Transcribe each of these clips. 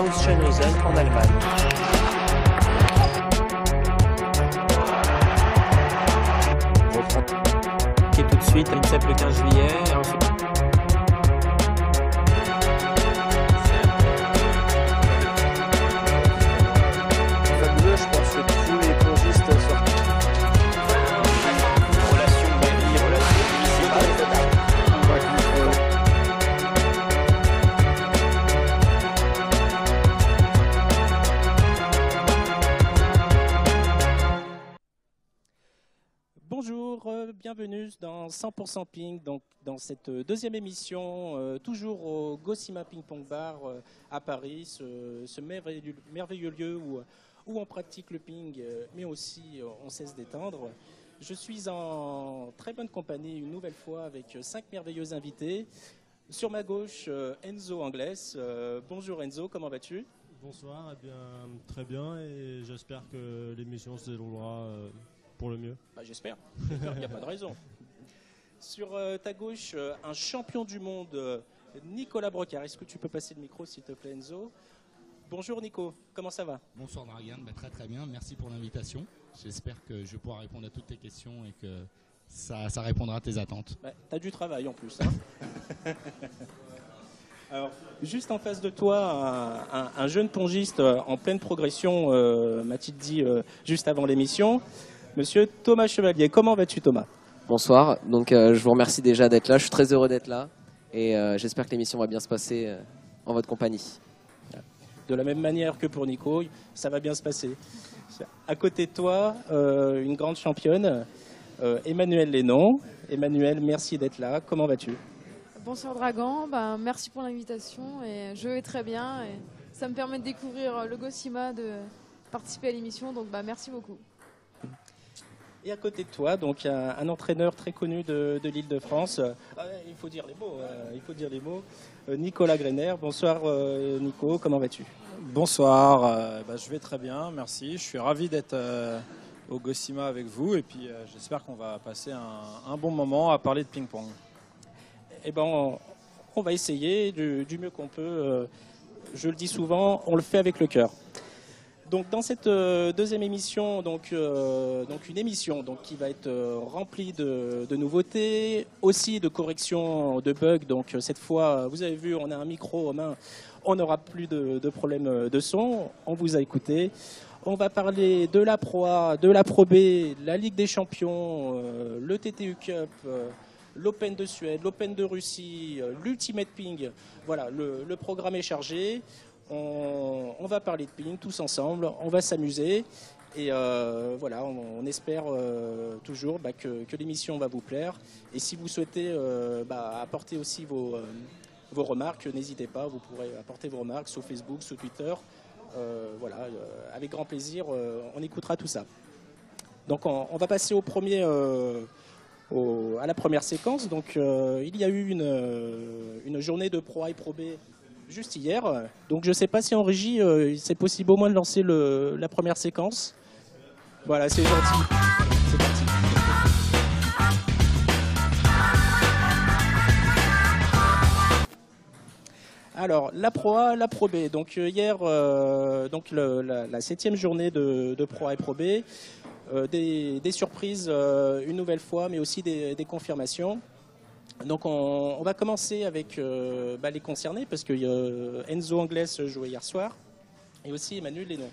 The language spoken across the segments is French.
Hauschenhausen en Allemagne. Qui est tout de suite à l'INSEP le 15 juillet. Ensuite... Fabuleux, je pense que tous les pongistes sortent. Relation de la vie, relation municipale. On va contrôler. Bonjour, bienvenue dans 100% Ping, donc dans cette deuxième émission, toujours au Gosima Ping Pong Bar à Paris, ce merveilleux lieu où on pratique le ping, mais aussi on cesse d'éteindre. Je suis en très bonne compagnie une nouvelle fois avec 5 merveilleux invités. Sur ma gauche, Enzo Anglès. Bonjour Enzo, comment vas-tu? Bonsoir, eh bien, très bien, et j'espère que l'émission se déroulera pour le mieux. Bah, j'espère, il n'y a pas de raison. Sur ta gauche, un champion du monde, Nicolas Brocard. Est-ce que tu peux passer le micro s'il te plaît Enzo? Bonjour Nico, comment ça va? Bonsoir Dragan, très très bien, merci pour l'invitation. J'espère que je vais pouvoir répondre à toutes tes questions et que ça répondra à tes attentes. Bah, t'as du travail en plus. Hein. Alors, juste en face de toi, un jeune pongiste en pleine progression, m'a-t-il dit juste avant l'émission, Monsieur Thomas Chevalier. Comment vas-tu Thomas? Bonsoir, donc je vous remercie déjà d'être là, je suis très heureux d'être là et j'espère que l'émission va bien se passer en votre compagnie. De la même manière que pour Nico, ça va bien se passer. À côté de toi, une grande championne, Emmanuelle Lénon. Emmanuelle, merci d'être là. Comment vas-tu? Bonsoir Dragan, merci pour l'invitation et je vais très bien. Et ça me permet de découvrir le Gosima, de participer à l'émission, donc merci beaucoup. Et à côté de toi, donc un entraîneur très connu de l'Île-de-France. Il faut dire les mots. Nicolas Greiner. Bonsoir Nico, comment vas-tu? Bonsoir, je vais très bien, merci. Je suis ravi d'être au Gosima avec vous et puis j'espère qu'on va passer un bon moment à parler de ping-pong. Eh ben, on va essayer du mieux qu'on peut. Je le dis souvent, on le fait avec le cœur. Donc dans cette deuxième émission, donc une émission qui va être remplie de nouveautés, aussi de corrections de bugs. Donc cette fois, vous avez vu, on a un micro aux mains, on n'aura plus de problème de son. On vous a écouté. On va parler de la Pro A, de la Pro B, la Ligue des Champions, le TTU Cup, l'Open de Suède, l'Open de Russie, l'Ultimate Ping. Voilà, le programme est chargé. On va parler de ping tous ensemble, on va s'amuser et voilà, on espère toujours que l'émission va vous plaire. Et si vous souhaitez apporter aussi vos remarques, n'hésitez pas, vous pourrez apporter vos remarques sur Facebook, sur Twitter. Voilà, avec grand plaisir, on écoutera tout ça. Donc on va passer à la première séquence. Donc il y a eu une journée de Pro A et Pro B juste hier, donc je ne sais pas si en régie c'est possible au moins de lancer la première séquence. Voilà, c'est gentil. C'est parti. Alors, la Pro A, la Pro B. Donc hier, la 7e journée de Pro A et Pro B. Des surprises une nouvelle fois, mais aussi des confirmations. Donc on va commencer avec les concernés, parce que Enzo Anglès jouait hier soir, et aussi Emmanuel Lénon.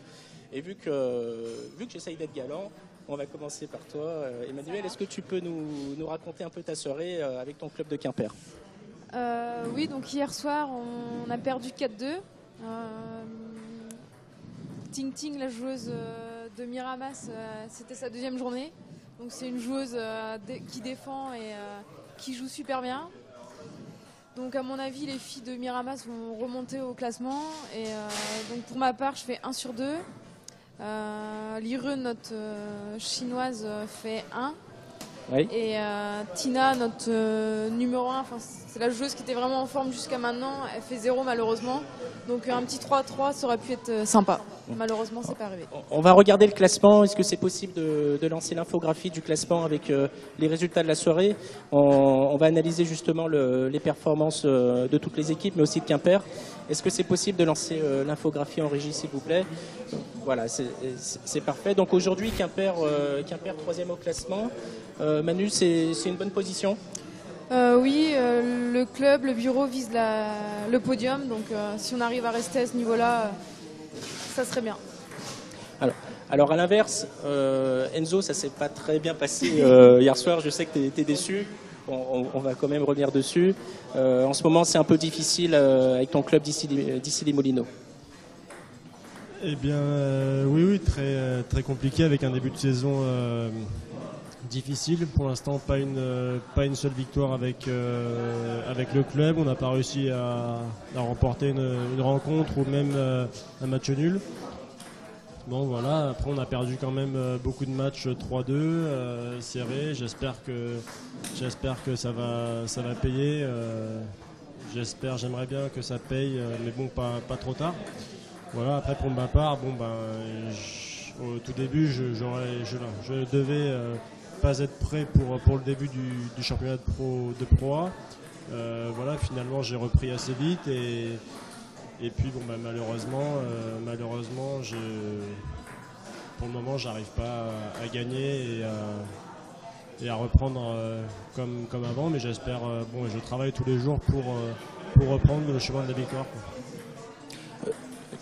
Et vu que j'essaye d'être galant, on va commencer par toi. Emmanuel, est-ce que tu peux nous raconter un peu ta soirée avec ton club de Quimper? Oui, donc hier soir, on a perdu 4-2. Ting Ting, la joueuse de Miramas, c'était sa 2e journée. Donc c'est une joueuse qui défend et qui joue super bien. Donc à mon avis, les filles de Miramas vont remonter au classement. Et donc pour ma part, je fais 1 sur 2. Lire, notre chinoise, fait 1. Oui. Et Tina, notre numéro 1, C'est la joueuse qui était vraiment en forme jusqu'à maintenant. Elle fait 0 malheureusement. Donc un petit 3-3, ça aurait pu être sympa. Malheureusement, c'est pas arrivé. On va regarder le classement. Est-ce que c'est possible de lancer l'infographie du classement avec les résultats de la soirée? On va analyser justement les performances de toutes les équipes, mais aussi de Quimper. Est-ce que c'est possible de lancer l'infographie en régie, s'il vous plaît? Voilà, c'est parfait. Donc aujourd'hui, Quimper 3e au classement. Manu, c'est une bonne position? Oui, le club, le bureau vise le podium. Donc si on arrive à rester à ce niveau-là, ça serait bien. Alors à l'inverse, Enzo, ça s'est pas très bien passé hier soir. Je sais que tu étais déçu. On va quand même revenir dessus. En ce moment, c'est un peu difficile avec ton club d'ici les Moulineaux. Eh bien, oui, très compliqué avec un début de saison difficile. Pour l'instant, pas une seule victoire avec le club. On n'a pas réussi à remporter une rencontre ou même un match nul. Bon voilà, après on a perdu quand même beaucoup de matchs 3-2 serrés. J'espère que ça va payer. J'aimerais bien que ça paye, mais bon, pas trop tard. Voilà, après pour ma part, au tout début, je devais pas être prêt pour le début du championnat de Pro A. Voilà, finalement j'ai repris assez vite et puis malheureusement, pour le moment, j'arrive pas à gagner et à reprendre comme avant, mais j'espère. Je travaille tous les jours pour reprendre le chemin de la victoire.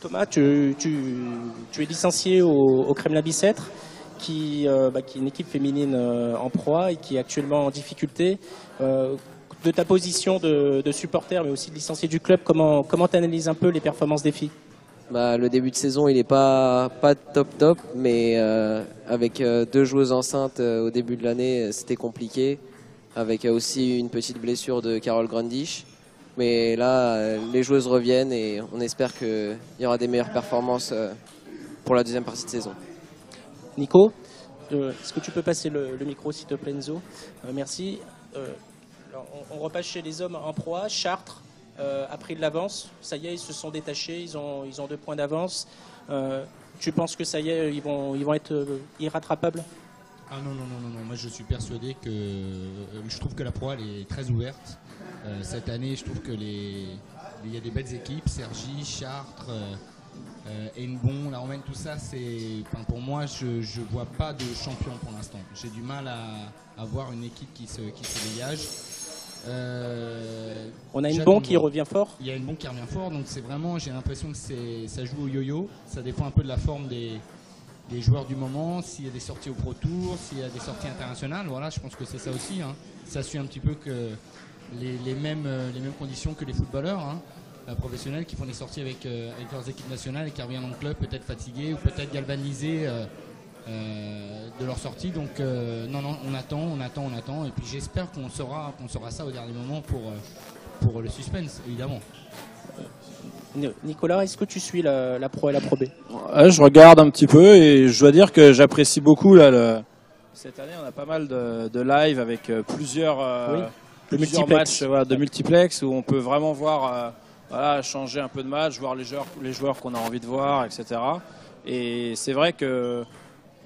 Thomas, tu es licencié au Kremlin Bicêtre, qui est une équipe féminine en proie et qui est actuellement en difficulté. De ta position de supporter, mais aussi de licencié du club, comment tu analyses un peu les performances des filles? Le début de saison, il n'est pas top, mais avec 2 joueuses enceintes au début de l'année, c'était compliqué. Avec aussi une petite blessure de Carole Grundisch. Mais là, les joueuses reviennent et on espère qu'il y aura des meilleures performances pour la deuxième partie de saison. Nico, est-ce que tu peux passer le micro, s'il te plaît, Enzo? Merci. Alors, on repasse chez les hommes en proie. Chartres a pris de l'avance. Ça y est, ils se sont détachés. Ils ont 2 points d'avance. Tu penses que ça y est, ils vont être irrattrapables? Ah non. Moi, je suis persuadé que je trouve que la Pro A elle est très ouverte. Cette année, je trouve que il y a des belles équipes. Cergy, Chartres, Hennebont, La Romaine, tout ça. Pour moi, je vois pas de champion pour l'instant. J'ai du mal à voir une équipe qui se dégage. On a Hennebont qui revient fort. Il y a Hennebont qui revient fort, donc c'est vraiment, j'ai l'impression que ça joue au yo-yo. Ça dépend un peu de la forme des joueurs du moment, s'il y a des sorties au Pro Tour, s'il y a des sorties internationales. Voilà, je pense que c'est ça aussi. Ça suit un petit peu que les mêmes conditions que les footballeurs professionnels qui font des sorties avec leurs équipes nationales et qui reviennent en club peut-être fatigués ou peut-être galvanisés de leur sortie. Donc non, on attend et puis j'espère qu'on saura ça au dernier moment pour le suspense, évidemment. Nicolas, est-ce que tu suis la Pro et la Pro B? Je regarde un petit peu et je dois dire que j'apprécie beaucoup cette année. On a pas mal de live avec plusieurs matchs de multiplex où on peut vraiment voir changer un peu de match, voir les joueurs qu'on a envie de voir, etc. Et c'est vrai que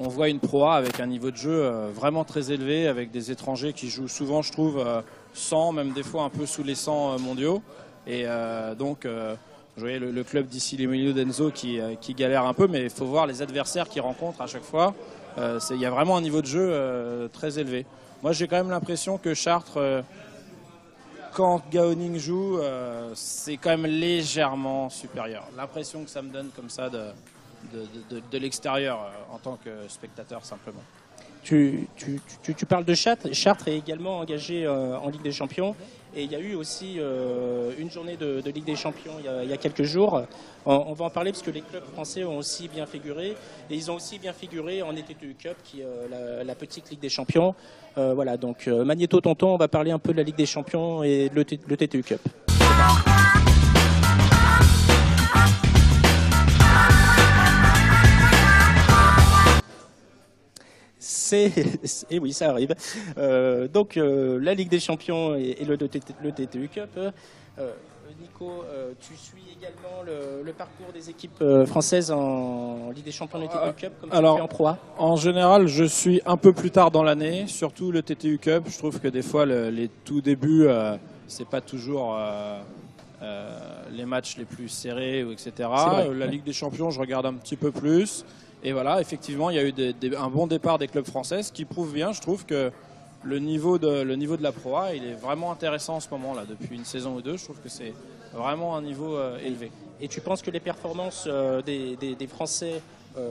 on voit une Pro A avec un niveau de jeu vraiment très élevé, avec des étrangers qui jouent souvent, je trouve, 100, même des fois un peu sous les 100 mondiaux. Et donc, vous voyez le club d'ici les Moulineaux d'Enzo qui galère un peu, mais il faut voir les adversaires qu'ils rencontrent à chaque fois. Il y a vraiment un niveau de jeu très élevé. Moi, j'ai quand même l'impression que Chartres, quand Gaoning joue, c'est quand même légèrement supérieur. L'impression que ça me donne comme ça de l'extérieur en tant que spectateur simplement. Tu parles de Chartres. Chartres est également engagé en Ligue des Champions et il y a eu aussi une journée de Ligue des Champions il y a quelques jours. On va en parler parce que les clubs français ont aussi bien figuré et ils ont aussi bien figuré en ETTU Cup qui est la petite Ligue des Champions. Voilà, donc Magnéto Tonton, on va parler un peu de la Ligue des Champions et de l'ETTU Cup. Et oui, ça arrive. Donc la Ligue des Champions et le TTU Cup. Nico, tu suis également le parcours des équipes françaises en Ligue des Champions et TTU Cup, comme tu le fais en Pro A? En général, je suis un peu plus tard dans l'année, surtout le TTU Cup. Je trouve que des fois, les tout débuts, c'est pas toujours les matchs les plus serrés, etc. La Ligue des Champions, je regarde un petit peu plus. Et voilà, effectivement, il y a eu un bon départ des clubs français, ce qui prouve bien, je trouve, que le niveau de la Pro A, il est vraiment intéressant en ce moment, là, depuis une saison ou deux. Je trouve que c'est vraiment un niveau élevé. Et tu penses que les performances des Français,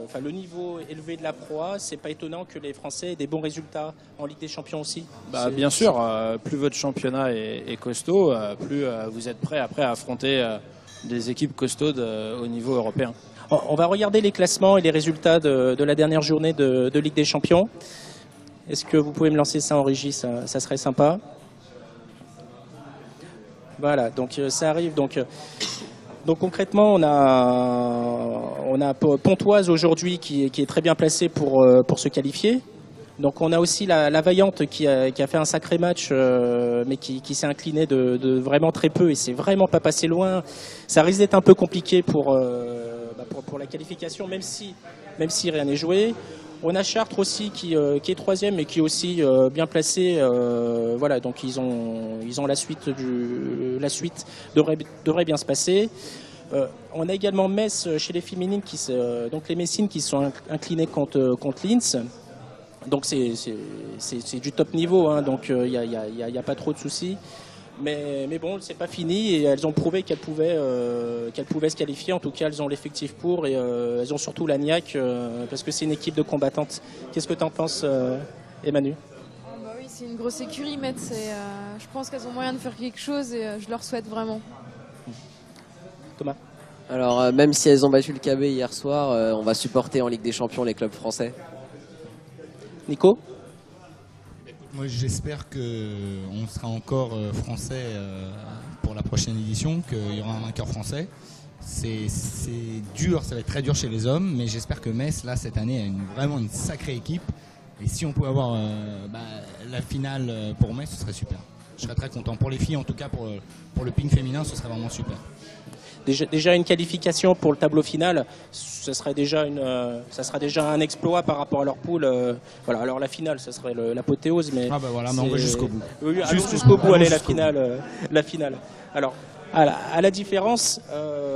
enfin le niveau élevé de la Pro A, c'est pas étonnant que les Français aient des bons résultats en Ligue des Champions aussi? Bien sûr, plus votre championnat est costaud, plus vous êtes prêt après à affronter des équipes costaudes au niveau européen. On va regarder les classements et les résultats de la dernière journée de Ligue des Champions. Est-ce que vous pouvez me lancer ça en régie, ça serait sympa. Voilà, donc ça arrive. Donc concrètement, on a Pontoise aujourd'hui qui est très bien placé pour se qualifier. Donc on a aussi la Vaillante qui a fait un sacré match, mais qui s'est incliné de vraiment très peu et c'est vraiment pas passé loin. Ça risque d'être un peu compliqué pour la qualification, même si rien n'est joué. On a Chartres aussi qui est troisième et qui est aussi bien placé. Voilà, donc ils ont la suite devrait bien se passer. On a également Metz chez les féminines, donc les Messines qui sont inclinées contre Linz. Donc c'est du top niveau, hein, donc il n'y a pas trop de soucis. Mais bon, c'est pas fini et elles ont prouvé qu'elles pouvaient se qualifier. En tout cas, elles ont l'effectif pour et elles ont surtout la niaque parce que c'est une équipe de combattantes. Qu'est-ce que tu en penses, Emmanuel? Oui, c'est une grosse écurie, Metz. Je pense qu'elles ont moyen de faire quelque chose et je leur souhaite vraiment. Thomas? Alors, même si elles ont battu le KB hier soir, on va supporter en Ligue des Champions les clubs français. Nico? Moi, j'espère qu'on sera encore français pour la prochaine édition, qu'il y aura un vainqueur français. C'est dur, ça va être très dur chez les hommes, mais j'espère que Metz, là, cette année, a vraiment une sacrée équipe. Et si on pouvait avoir la finale pour Metz, ce serait super. Je serais très content. Pour les filles, en tout cas, pour le ping féminin, ce serait vraiment super. Déjà une qualification pour le tableau final, ça sera déjà un exploit par rapport à leur poule. Voilà, alors la finale, ça serait l'apothéose, mais mais on va jusqu'au bout. Oui, jusqu'au bout, allez, la finale. Alors, à la différence,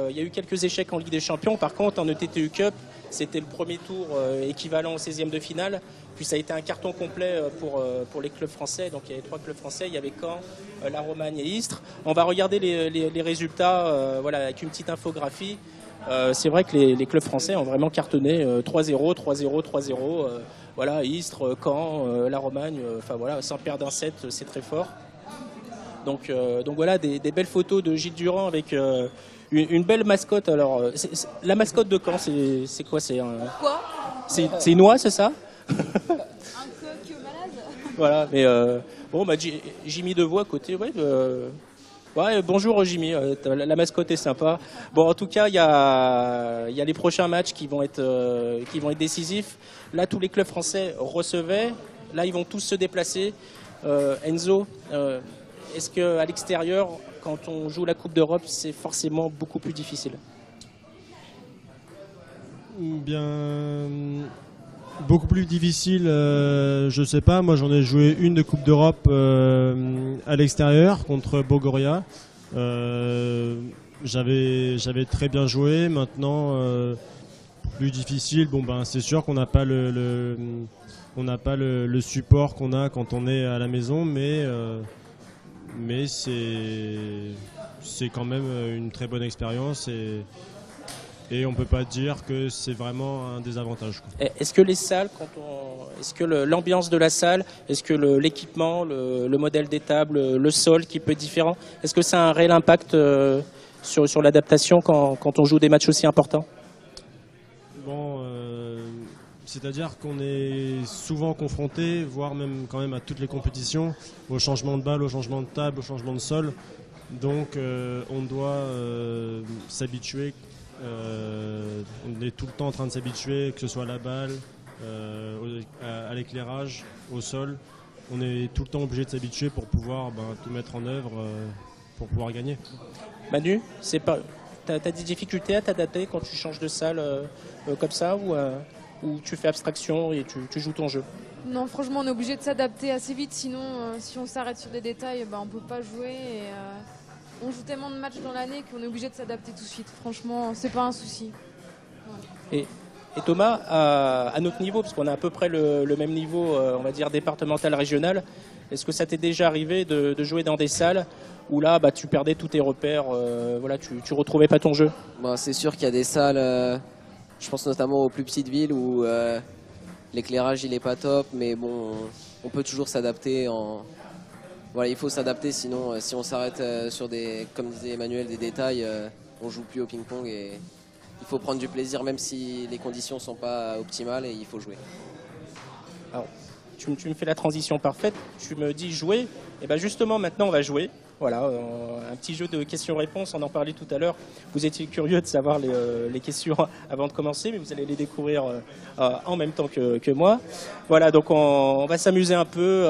il y a eu quelques échecs en Ligue des Champions. Par contre, en ETTU Cup, c'était le premier tour équivalent au 16e de finale. Puis ça a été un carton complet pour les clubs français. Donc il y avait 3 clubs français, il y avait Caen, la Romagne et Istres. On va regarder les résultats voilà, avec une petite infographie. C'est vrai que les clubs français ont vraiment cartonné 3-0, 3-0, 3-0. Voilà, Istres, Caen, la Romagne, enfin voilà, sans perdre un set, c'est très fort. Donc voilà, des belles photos de Gilles Durand avec une belle mascotte. Alors, la mascotte de Caen, c'est quoi? C'est une oie, c'est ça? Un coq malade. Voilà, mais bon, Jimmy Devoix à côté, ouais. Ouais, bonjour Jimmy, la mascotte est sympa. Bon, en tout cas, il y a les prochains matchs qui vont être décisifs. Là, tous les clubs français recevaient. Là, ils vont tous se déplacer. Enzo, est-ce qu'à l'extérieur, quand on joue la Coupe d'Europe, c'est forcément beaucoup plus difficile? Bien, beaucoup plus difficile, je sais pas. Moi, j'en ai joué une de Coupe d'Europe à l'extérieur contre Bogoria. J'avais très bien joué. Maintenant, plus difficile. Bon, ben, c'est sûr qu'on n'a pas le support qu'on a quand on est à la maison, mais c'est quand même une très bonne expérience et on ne peut pas dire que c'est vraiment un désavantage. Est-ce que les salles, est-ce que l'ambiance de la salle, est-ce que l'équipement, le modèle des tables, le sol qui peut être différent, est-ce que ça a un réel impact sur l'adaptation quand on joue des matchs aussi importants? Bon, c'est-à-dire qu'on est souvent confronté, voire même quand même à toutes les compétitions, au changement de balle, au changement de table, au changement de sol. Donc on doit s'habituer. On est tout le temps en train de s'habituer, que ce soit la balle, à l'éclairage, au sol. On est tout le temps obligé de s'habituer pour pouvoir tout mettre en œuvre pour pouvoir gagner. Manu, t'as des difficultés à t'adapter quand tu changes de salle comme ça ou tu fais abstraction et tu joues ton jeu? Non, franchement, on est obligé de s'adapter assez vite, sinon si on s'arrête sur des détails, on ne peut pas jouer. Et, on joue tellement de matchs dans l'année qu'on est obligé de s'adapter tout de suite. Franchement, c'est pas un souci. Ouais. Et Thomas, à notre niveau, parce qu'on a à peu près le même niveau, on va dire départemental, régional, est-ce que ça t'est déjà arrivé de jouer dans des salles où là, tu perdais tous tes repères, tu retrouvais pas ton jeu? C'est sûr qu'il y a des salles, je pense notamment aux plus petites villes où l'éclairage il est pas top, mais bon, on peut toujours s'adapter. Il faut s'adapter, sinon si on s'arrête sur des, comme disait Emmanuel, des détails, on joue plus au ping-pong et il faut prendre du plaisir même si les conditions sont pas optimales et il faut jouer. Alors, tu me fais la transition parfaite, tu me dis jouer, et justement maintenant on va jouer. Voilà, un petit jeu de questions-réponses, on en parlait tout à l'heure. Vous étiez curieux de savoir les questions avant de commencer, mais vous allez les découvrir en même temps que moi. Voilà, donc on va s'amuser un peu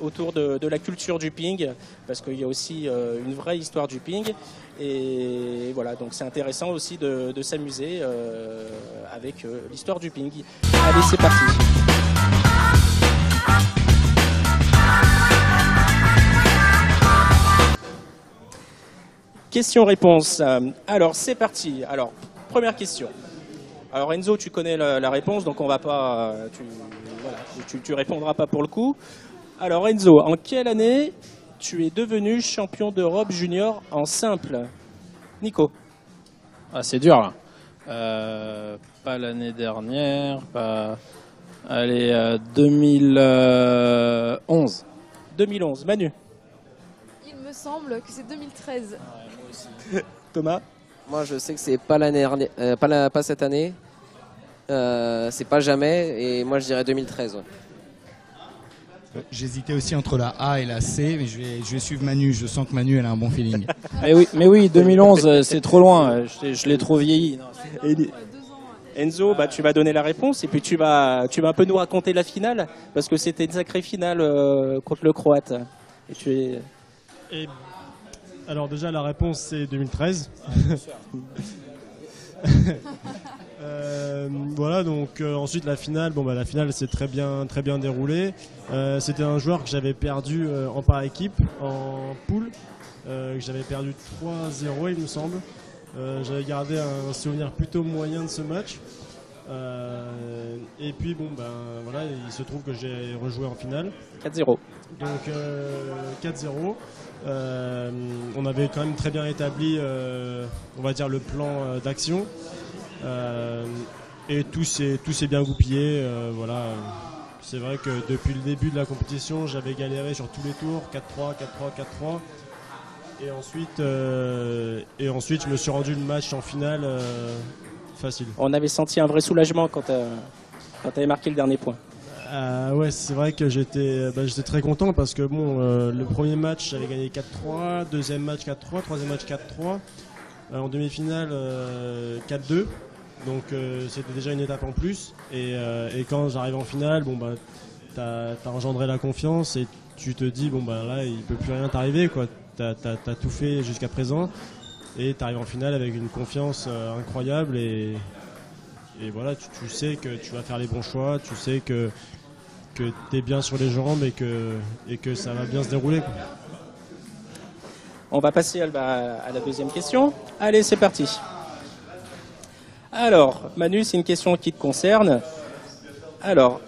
autour de la culture du ping, parce qu'il y a aussi une vraie histoire du ping. Et voilà, donc c'est intéressant aussi de s'amuser avec l'histoire du ping. Allez, c'est parti. Question-réponse. Alors, c'est parti. Alors, première question. Alors, Enzo, tu connais la réponse, donc on va pas... Tu répondras pas pour le coup. Alors, Enzo, en quelle année tu es devenu champion d'Europe junior en simple? Nico. Ah, c'est dur, là. Pas l'année dernière, pas... Allez, 2011. 2011. Manu. Il me semble que c'est 2013. Thomas? Moi, je sais que c'est pas l'année dernière, pas cette année. C'est pas jamais. Et moi, je dirais 2013. Ouais. J'hésitais aussi entre la A et la C, mais je vais suivre Manu. Je sens que Manu, elle a un bon feeling. mais oui, 2011, c'est trop loin. Je l'ai trop vieilli. Non, Enzo, tu vas donner la réponse et puis tu vas un peu nous raconter la finale, parce que c'était une sacrée finale contre le Croate. Alors déjà, la réponse, c'est 2013. Voilà, donc ensuite la finale, la finale s'est très bien déroulée. C'était un joueur que j'avais perdu en par équipe, en poule, que j'avais perdu 3-0 il me semble. J'avais gardé un souvenir plutôt moyen de ce match. Et puis voilà, il se trouve que j'ai rejoué en finale. 4-0. Donc 4-0. On avait quand même très bien établi, on va dire, le plan d'action. Et tout s'est bien goupillé. Voilà. C'est vrai que depuis le début de la compétition, j'avais galéré sur tous les tours, 4-3, 4-3, 4-3. Et ensuite, je me suis rendu le match en finale facile. On avait senti un vrai soulagement quand tu avais marqué le dernier point. Ouais, c'est vrai que j'étais très content parce que le premier match, j'avais gagné 4-3, deuxième match 4-3, troisième match 4-3, en demi-finale 4-2. Donc c'était déjà une étape en plus. Et quand j'arrive en finale, t'as engendré la confiance et tu te dis là il peut plus rien t'arriver quoi. T'as tout fait jusqu'à présent et tu arrives en finale avec une confiance incroyable et voilà, tu sais que tu vas faire les bons choix, tu sais que tu es bien sur les jambes et que ça va bien se dérouler quoi. On va passer à la deuxième question. Allez, c'est parti. Alors, Manu, c'est une question qui te concerne. Alors,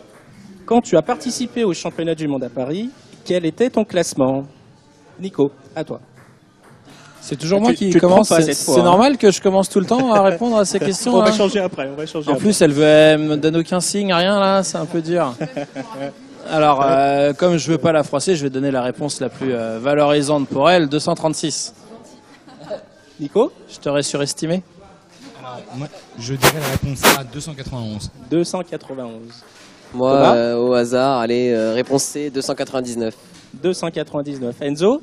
quand tu as participé au championnat du monde à Paris, quel était ton classement? Nico, à toi. C'est toujours moi qui commence. C'est normal que je commence tout le temps à répondre à ces questions. On va changer après. En plus, elle me donne aucun signe, rien là, c'est un peu dur. Alors, comme je veux pas la froisser, je vais donner la réponse la plus valorisante pour elle, 236. Nico, je t'aurais surestimé. Alors, moi, je dirais la réponse A, 291. 291. Moi, au hasard, allez, réponse C, 299. 299. Enzo?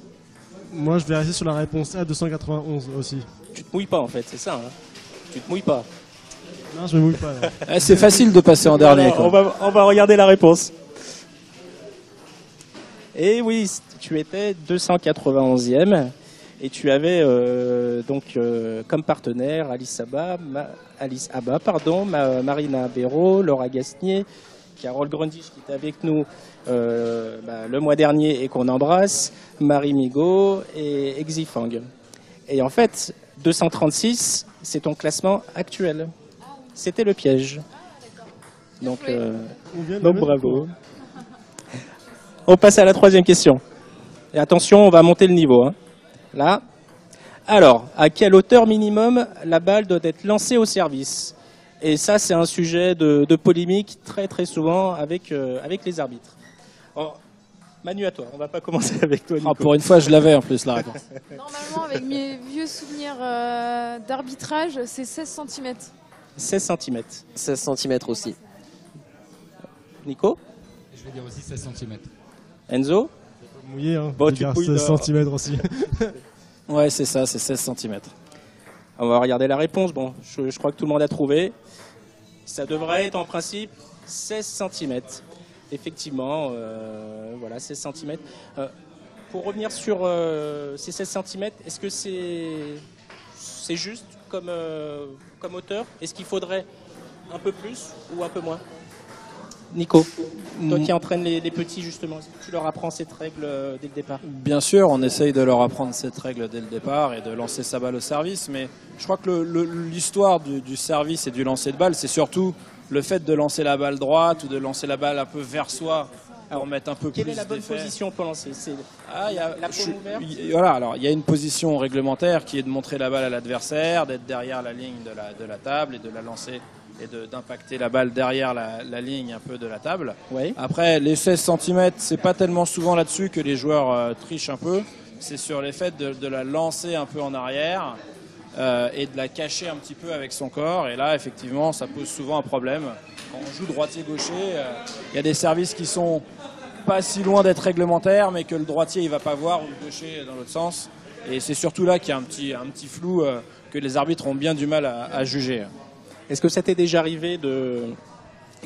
Moi, je vais rester sur la réponse A, 291 aussi. Tu te mouilles pas en fait, c'est ça hein? Tu te mouilles pas. Non, je me mouille pas. C'est facile de passer en dernier. Quoi. On va regarder la réponse. Et oui, tu étais 291e et tu avais comme partenaire Alice Abba, Marina Béraud, Laura Gasnier, Carole Grundich qui était avec nous le mois dernier et qu'on embrasse, Marie Migaud et Exi Fang. Et en fait, 236, c'est ton classement actuel. C'était le piège. Donc bravo. On passe à la troisième question. Et attention, on va monter le niveau. Hein. Là. Alors, à quelle hauteur minimum la balle doit être lancée au service? Et ça, c'est un sujet de polémique très très souvent avec les arbitres. Alors, Manu, à toi. On va pas commencer avec toi, Nico. Pour une fois, je l'avais en plus la réponse. Normalement, avec mes vieux souvenirs d'arbitrage, c'est 16 cm. 16 cm. 16 cm aussi. Nico? Je vais dire aussi 16 cm. Enzo? Mouillé, hein. Bon, tu 16 cm aussi. Ouais, c'est ça, c'est 16 cm. On va regarder la réponse. Bon, je crois que tout le monde a trouvé. Ça devrait être en principe 16 cm. Effectivement, voilà, 16 cm. Pour revenir sur ces 16 cm, est-ce que c'est juste comme hauteur? Est-ce qu'il faudrait un peu plus ou un peu moins? Nico, toi qui entraînes les petits justement, est-ce que tu leur apprends cette règle dès le départ? Bien sûr, on essaye de leur apprendre cette règle dès le départ et de lancer sa balle au service, mais je crois que l'histoire du service et du lancer de balle, c'est surtout le fait de lancer la balle droite ou de lancer la balle un peu vers soi pour mettre un peu plus d'effet. Quelle est la bonne position pour lancer? La paume ouverte? Voilà, alors il y a une position réglementaire qui est de montrer la balle à l'adversaire, d'être derrière la ligne de la table et de la lancer et d'impacter la balle derrière la ligne un peu de la table. Oui. Après, les 16 cm, c'est pas tellement souvent là-dessus que les joueurs trichent un peu. C'est sur les faits de la lancer un peu en arrière et de la cacher un petit peu avec son corps. Et là, effectivement, ça pose souvent un problème. Quand on joue droitier-gaucher, il y a des services qui sont pas si loin d'être réglementaires, mais que le droitier il va pas voir, ou le gaucher dans l'autre sens. Et c'est surtout là qu'il y a un petit flou que les arbitres ont bien du mal à juger. Est-ce que ça t'est déjà arrivé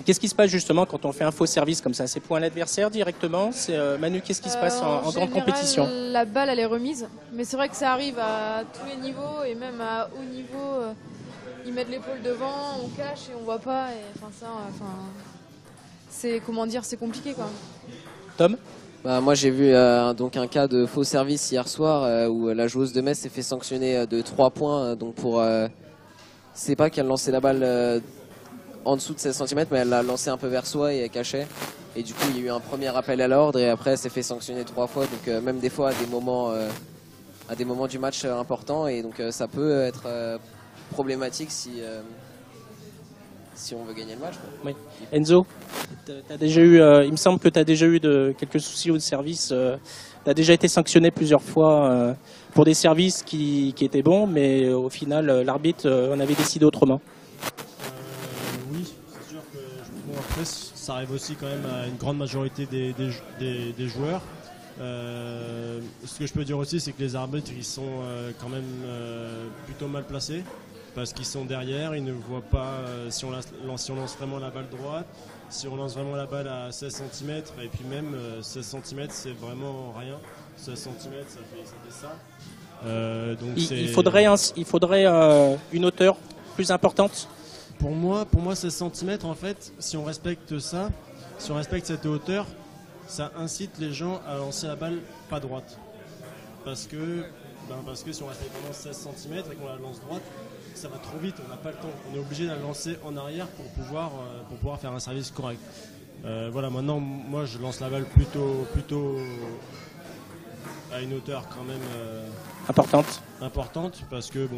Qu'est-ce qui se passe justement quand on fait un faux service comme ça? C'est pour un adversaire directement? Manu, qu'est-ce qui se passe en grande compétition? La balle, elle est remise. Mais c'est vrai que ça arrive à tous les niveaux et même à haut niveau. Ils mettent l'épaule devant, on cache et on voit pas. C'est compliqué quoi. Tom? Moi j'ai vu un cas de faux service hier soir où la joueuse de Metz s'est fait sanctionner de 3 points. C'est pas qu'elle lançait la balle en dessous de 16 cm, mais elle l'a lancée un peu vers soi et elle cachait. Et du coup, il y a eu un premier appel à l'ordre et après, elle s'est fait sanctionner 3 fois. Donc même des fois à des moments du match importants. Et donc ça peut être problématique si on veut gagner le match. Oui. Enzo, t'as déjà eu, il me semble que tu as déjà eu quelques soucis au service. Tu as déjà été sanctionné plusieurs fois pour des services qui étaient bons, mais au final, l'arbitre en avait décidé autrement. Oui, c'est sûr que après, ça arrive aussi quand même à une grande majorité des joueurs. Ce que je peux dire aussi, c'est que les arbitres, ils sont quand même plutôt mal placés. Parce qu'ils sont derrière, ils ne voient pas si on lance vraiment la balle droite, si on lance vraiment la balle à 16 cm, et puis même 16 cm c'est vraiment rien, 16 cm ça fait ça. Donc il faudrait une hauteur plus importante. Pour moi 16 cm en fait, si on respecte ça, si on respecte cette hauteur, ça incite les gens à lancer la balle pas droite. Parce que si on respecte vraiment 16 cm et qu'on la lance droite, ça va trop vite, on n'a pas le temps. On est obligé de la lancer en arrière pour pouvoir faire un service correct. Voilà, maintenant, moi, je lance la balle plutôt à une hauteur quand même importante parce que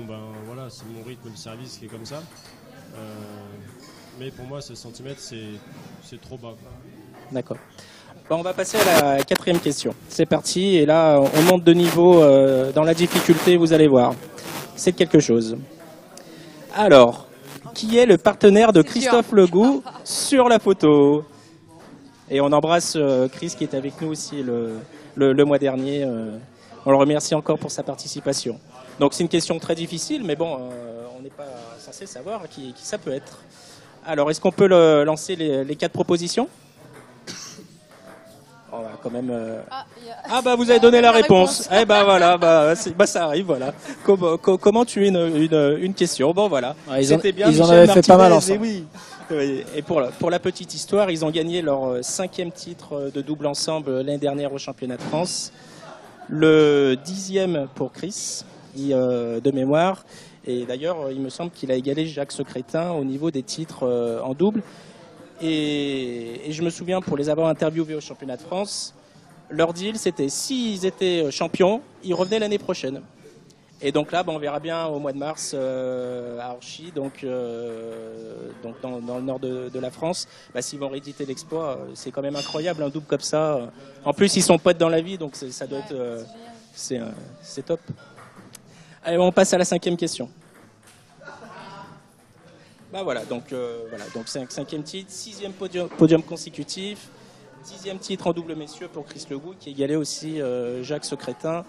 voilà, c'est mon rythme de service qui est comme ça. Mais pour moi, 16 cm, c'est trop bas. D'accord. On va passer à la 4e question. C'est parti, et là, on monte de niveau dans la difficulté, vous allez voir. C'est quelque chose. Alors, qui est le partenaire de Christophe Legout sur la photo? Et on embrasse Chris qui est avec nous aussi le mois dernier. On le remercie encore pour sa participation. Donc c'est une question très difficile, mais bon, on n'est pas censé savoir qui ça peut être. Alors, est-ce qu'on peut lancer les 4 propositions? On va quand même. Ah bah vous avez donné la réponse. Eh bah voilà, ça arrive, voilà. Comment tuer une question? Bon voilà. C'était bien. Ils en avaient fait pas mal ensemble. Oui. Et pour la petite histoire, ils ont gagné leur 5e titre de double ensemble l'année dernière au championnat de France. Le 10e pour Chris, de mémoire. Et d'ailleurs, il me semble qu'il a égalé Jacques Secrétin au niveau des titres en double. Et je me souviens, pour les avoir interviewés au championnat de France, leur deal, c'était s'ils étaient champions, ils revenaient l'année prochaine. Et donc là, on verra bien au mois de mars à Orchy, donc dans le nord de la France, s'ils vont rééditer l'exploit. C'est quand même incroyable, un double comme ça. En plus, ils sont potes dans la vie, donc ça doit être... c'est top. Allez, on passe à la 5e question. Voilà, donc 5e titre, 6e podium consécutif, 10e titre en double messieurs pour Chris Legout, qui égalait aussi Jacques Secrétin.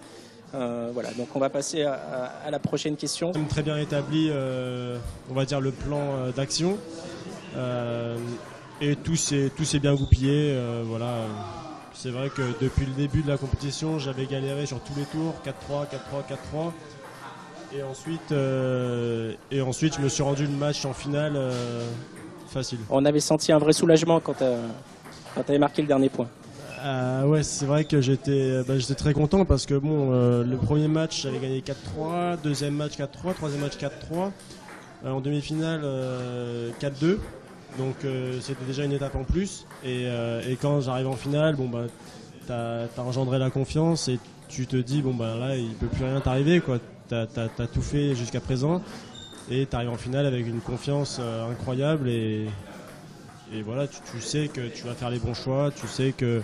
Voilà, donc on va passer à la prochaine question. Très bien établi, on va dire, le plan d'action. Et tout s'est bien goupillé. Voilà. C'est vrai que depuis le début de la compétition, j'avais galéré sur tous les tours, 4-3, 4-3, 4-3. Et ensuite, je me suis rendu le match en finale facile. On avait senti un vrai soulagement quand tu avais marqué le dernier point. Ouais, c'est vrai que j'étais très content parce que le premier match, j'avais gagné 4-3, deuxième match 4-3, troisième match 4-3, en demi-finale 4-2. Donc c'était déjà une étape en plus. Et quand j'arrive en finale, t'as engendré la confiance et tu te dis là, il peut plus rien t'arriver, quoi. T'as tout fait jusqu'à présent et tu arrives en finale avec une confiance incroyable et voilà, tu sais que tu vas faire les bons choix, tu sais que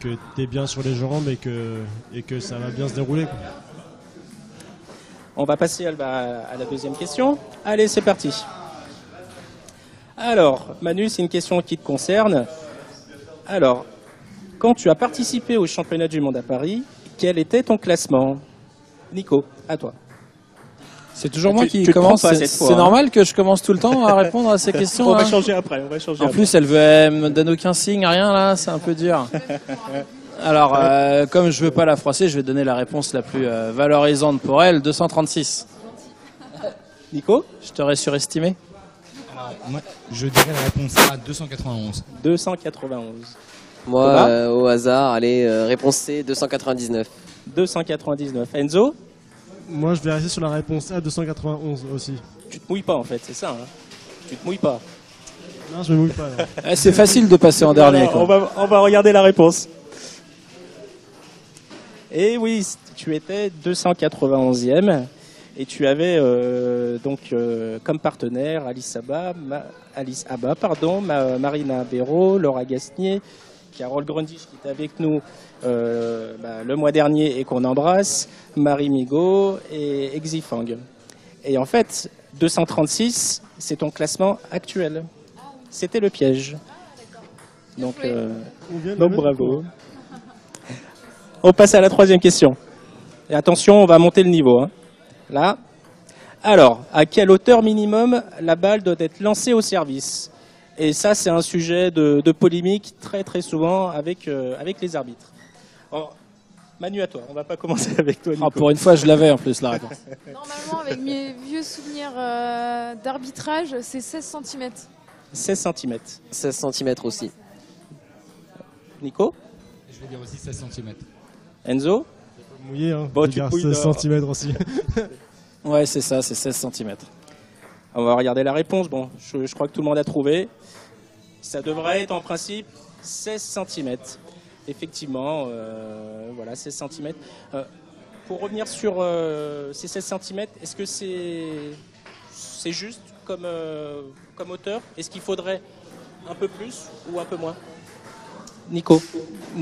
tu es bien sur les jambes et que ça va bien se dérouler, quoi. On va passer à la deuxième question. Allez, c'est parti. Alors, Manu, c'est une question qui te concerne. Alors, quand tu as participé au championnat du monde à Paris, quel était ton classement? Nico, à toi. C'est toujours moi qui commence. C'est normal que je commence tout le temps à répondre à ces questions. On va changer après. En plus, elle me donne aucun signe, rien là, c'est un peu dur. Alors, comme je veux pas la froisser, je vais donner la réponse la plus valorisante pour elle, 236. Nico, je t'aurais surestimé. Alors, moi, je dirais la réponse A, 291. 291. Moi, au hasard, allez, réponse C, 299. 299. Enzo? Moi, je vais rester sur la réponse A, 291 aussi. Tu te mouilles pas, en fait, c'est ça, hein? Tu te mouilles pas. Non, je me mouille pas. C'est facile de passer en dernier, quoi. On va regarder la réponse. Et oui, tu étais 291e et tu avais comme partenaire Alice Abba, Marina Béraud, Laura Gasnier, Carole Grundich qui était avec nous le mois dernier et qu'on embrasse, Marie Migaud et Exifang. Et en fait, 236, c'est ton classement actuel. C'était le piège. Donc bravo. On passe à la troisième question. Et attention, on va monter le niveau. Hein. Là. Alors, à quelle hauteur minimum la balle doit être lancée au service? Et ça, c'est un sujet de polémique très très souvent avec les arbitres. Alors, Manu, à toi. On va pas commencer avec toi, Nico. Oh, pour une fois, je l'avais en plus, la réponse. Normalement, avec mes vieux souvenirs d'arbitrage, c'est 16 cm. 16 cm. 16 cm aussi. Nico? Je vais dire aussi 16 cm. Enzo? Mouillé, hein. Bon, tu 16 cm aussi. Ouais, c'est ça, c'est 16 cm. On va regarder la réponse. Bon, je crois que tout le monde a trouvé. Ça devrait être en principe 16 cm. Effectivement, voilà, 16 cm. Pour revenir sur ces 16 cm, est-ce que c'est juste comme hauteur? Est-ce qu'il faudrait un peu plus ou un peu moins? Nico,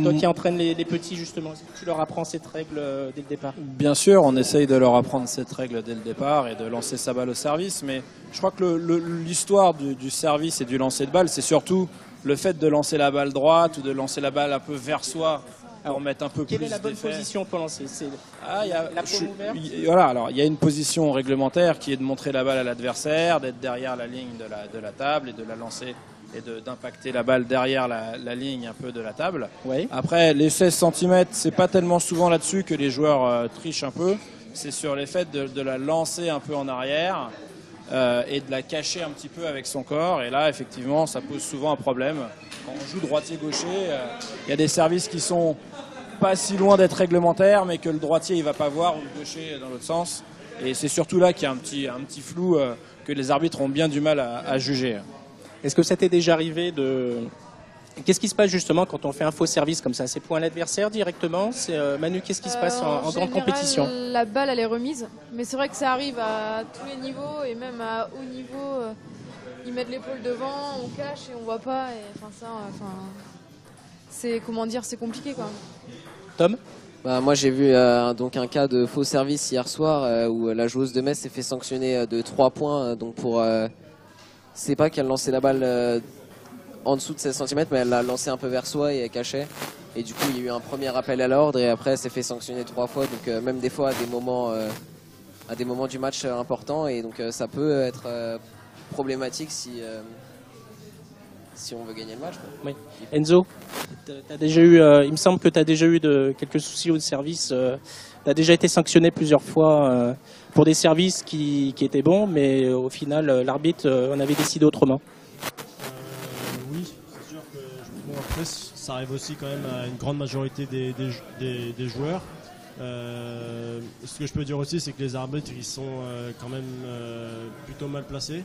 toi qui entraînes les petits justement, est-ce que tu leur apprends cette règle dès le départ? Bien sûr, on essaye de leur apprendre cette règle dès le départ et de lancer sa balle au service, mais je crois que l'histoire du service et du lancer de balle, c'est surtout le fait de lancer la balle droite ou de lancer la balle un peu vers soi pour mettre un peu plus Quelle est la bonne d'effet. position pour lancer? C'est Il y a, la paume ouverte? Voilà, alors il y a une position réglementaire qui est de montrer la balle à l'adversaire, d'être derrière la ligne de la table et de la lancer et d'impacter la balle derrière la ligne un peu de la table. Oui. Après, les 16 cm, c'est pas tellement souvent là-dessus que les joueurs trichent un peu. C'est sur les faits de la lancer un peu en arrière et de la cacher un petit peu avec son corps. Et là, effectivement, ça pose souvent un problème. Quand on joue droitier-gaucher, il y a des services qui sont pas si loin d'être réglementaires, mais que le droitier il va pas voir, ou le gaucher dans l'autre sens. Et c'est surtout là qu'il y a un petit flou que les arbitres ont bien du mal à juger. Est-ce que ça t'est déjà arrivé de... Qu'est-ce qui se passe justement quand on fait un faux service comme ça? C'est point à l'adversaire directement? Manu, qu'est-ce qui se passe en grande général, compétition? La balle, elle est remise. Mais c'est vrai que ça arrive à tous les niveaux et même à haut niveau. Ils mettent l'épaule devant, on cache et on voit pas. Et, c'est comment dire, c'est compliqué quoi. Tom? Moi j'ai vu donc un cas de faux service hier soir où la joueuse de Metz s'est fait sanctionner de 3 points. Donc pour c'est pas qu'elle lançait la balle en dessous de 16 cm, mais elle l'a lancée un peu vers soi et elle cachait. Et du coup il y a eu un premier appel à l'ordre et après elle s'est fait sanctionner 3 fois. Donc même des fois à des moments du match importants, et donc ça peut être problématique si on veut gagner le match. Quoi. Oui. Enzo, t'as déjà eu, il me semble que tu as déjà eu quelques soucis au service. Tu as déjà été sanctionné plusieurs fois pour des services qui étaient bons, mais au final, l'arbitre en avait décidé autrement. Oui, c'est sûr que après, ça arrive aussi quand même à une grande majorité des joueurs. Ce que je peux dire aussi, c'est que les arbitres ils sont quand même plutôt mal placés.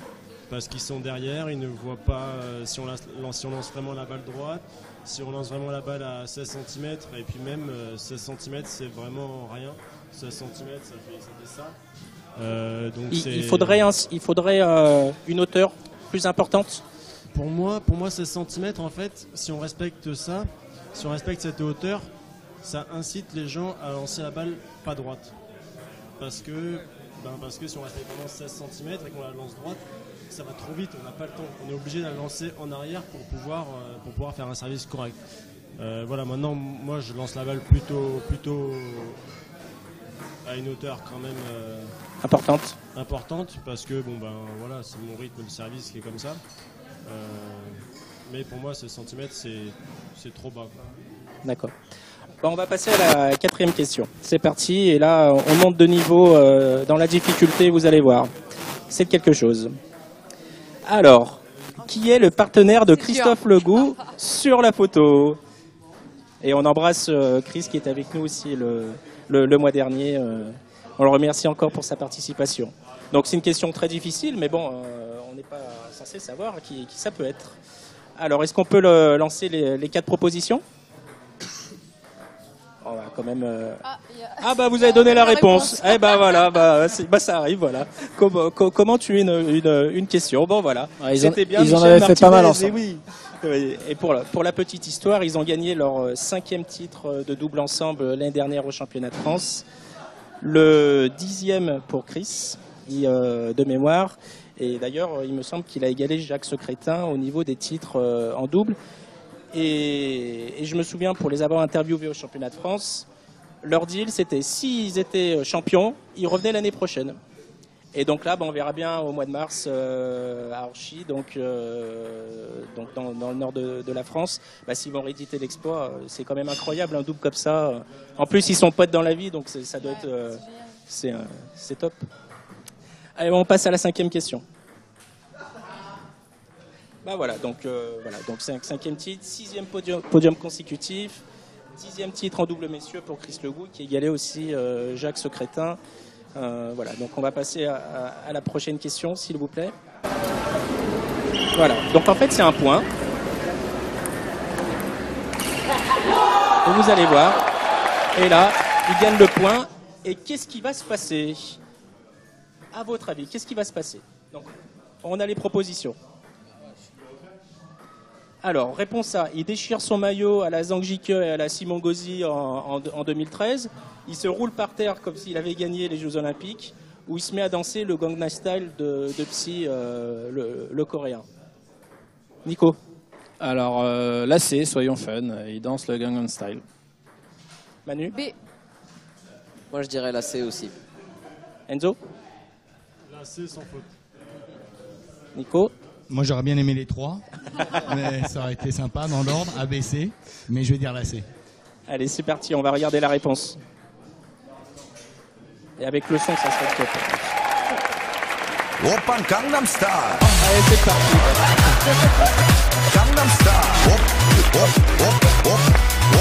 Parce qu'ils sont derrière, ils ne voient pas si on lance vraiment la balle droite, si on lance vraiment la balle à 16 cm, et puis même 16 cm c'est vraiment rien, 16 cm ça fait ça. Donc il faudrait une hauteur plus importante. Pour moi 16 cm en fait, si on respecte ça, si on respecte cette hauteur, ça incite les gens à lancer la balle pas droite. Parce que si on respecte vraiment 16 cm et qu'on la lance droite, ça va trop vite, on n'a pas le temps. On est obligé de la lancer en arrière pour pouvoir faire un service correct. Voilà, maintenant, moi, je lance la balle plutôt à une hauteur quand même importante, parce que voilà, c'est mon rythme de service qui est comme ça. Mais pour moi, 16 cm, c'est trop bas. D'accord. On va passer à la 4e question. C'est parti, et là, on monte de niveau dans la difficulté, vous allez voir. C'est quelque chose. Alors, qui est le partenaire de Christophe Legout sur la photo? Et on embrasse Chris qui est avec nous aussi le mois dernier. On le remercie encore pour sa participation. Donc c'est une question très difficile, mais bon, on n'est pas censé savoir qui ça peut être. Alors, est-ce qu'on peut lancer les 4 propositions? On va quand même. Vous avez donné la réponse. Eh ben voilà, ça arrive, voilà. Comment tu es une question? Bon voilà. C'était bien. Ils en avaient fait pas mal ensemble. Oui. Et pour la petite histoire, ils ont gagné leur 5e titre de double ensemble l'année dernière au championnat de France. Le 10e pour Chris, de mémoire. Et d'ailleurs, il me semble qu'il a égalé Jacques Secrétin au niveau des titres en double. Et je me souviens, pour les avoir interviewés au championnat de France, leur deal, c'était s'ils étaient champions, ils revenaient l'année prochaine. Et donc là, on verra bien au mois de mars à Orchy, donc dans le nord de la France, s'ils vont rééditer l'exploit. C'est quand même incroyable, un double comme ça. En plus, ils sont potes dans la vie, donc ça doit être... c'est top. Allez, on passe à la 5e question. Voilà, donc 5e titre, 6e podium consécutif, 10e titre en double messieurs pour Chris Legout, qui égalait aussi Jacques Secrétin. Voilà, donc on va passer à la prochaine question, s'il vous plaît. Voilà, donc en fait c'est un point. Et vous allez voir, et là, il gagne le point. Et qu'est-ce qui va se passer? À votre avis, qu'est-ce qui va se passer? Donc, on a les propositions. Alors, réponse A, il déchire son maillot à la Zhang Jike et à la Simon Gauzy en 2013. Il se roule par terre comme s'il avait gagné les Jeux Olympiques. Ou il se met à danser le Gangnam Style de Psy, le coréen. Nico? Alors, là, soyons fun, il danse le Gangnam Style. Manu? B. Moi, je dirais la C aussi. Enzo? La C sans faute. Nico? Moi, j'aurais bien aimé les 3, mais ça aurait été sympa dans l'ordre, A, B, C, mais je vais dire la C. Allez, c'est parti, on va regarder la réponse. Et avec le son, ça serait top. Oppan Gangnam Style. Allez, c'est parti. Gangnam Style.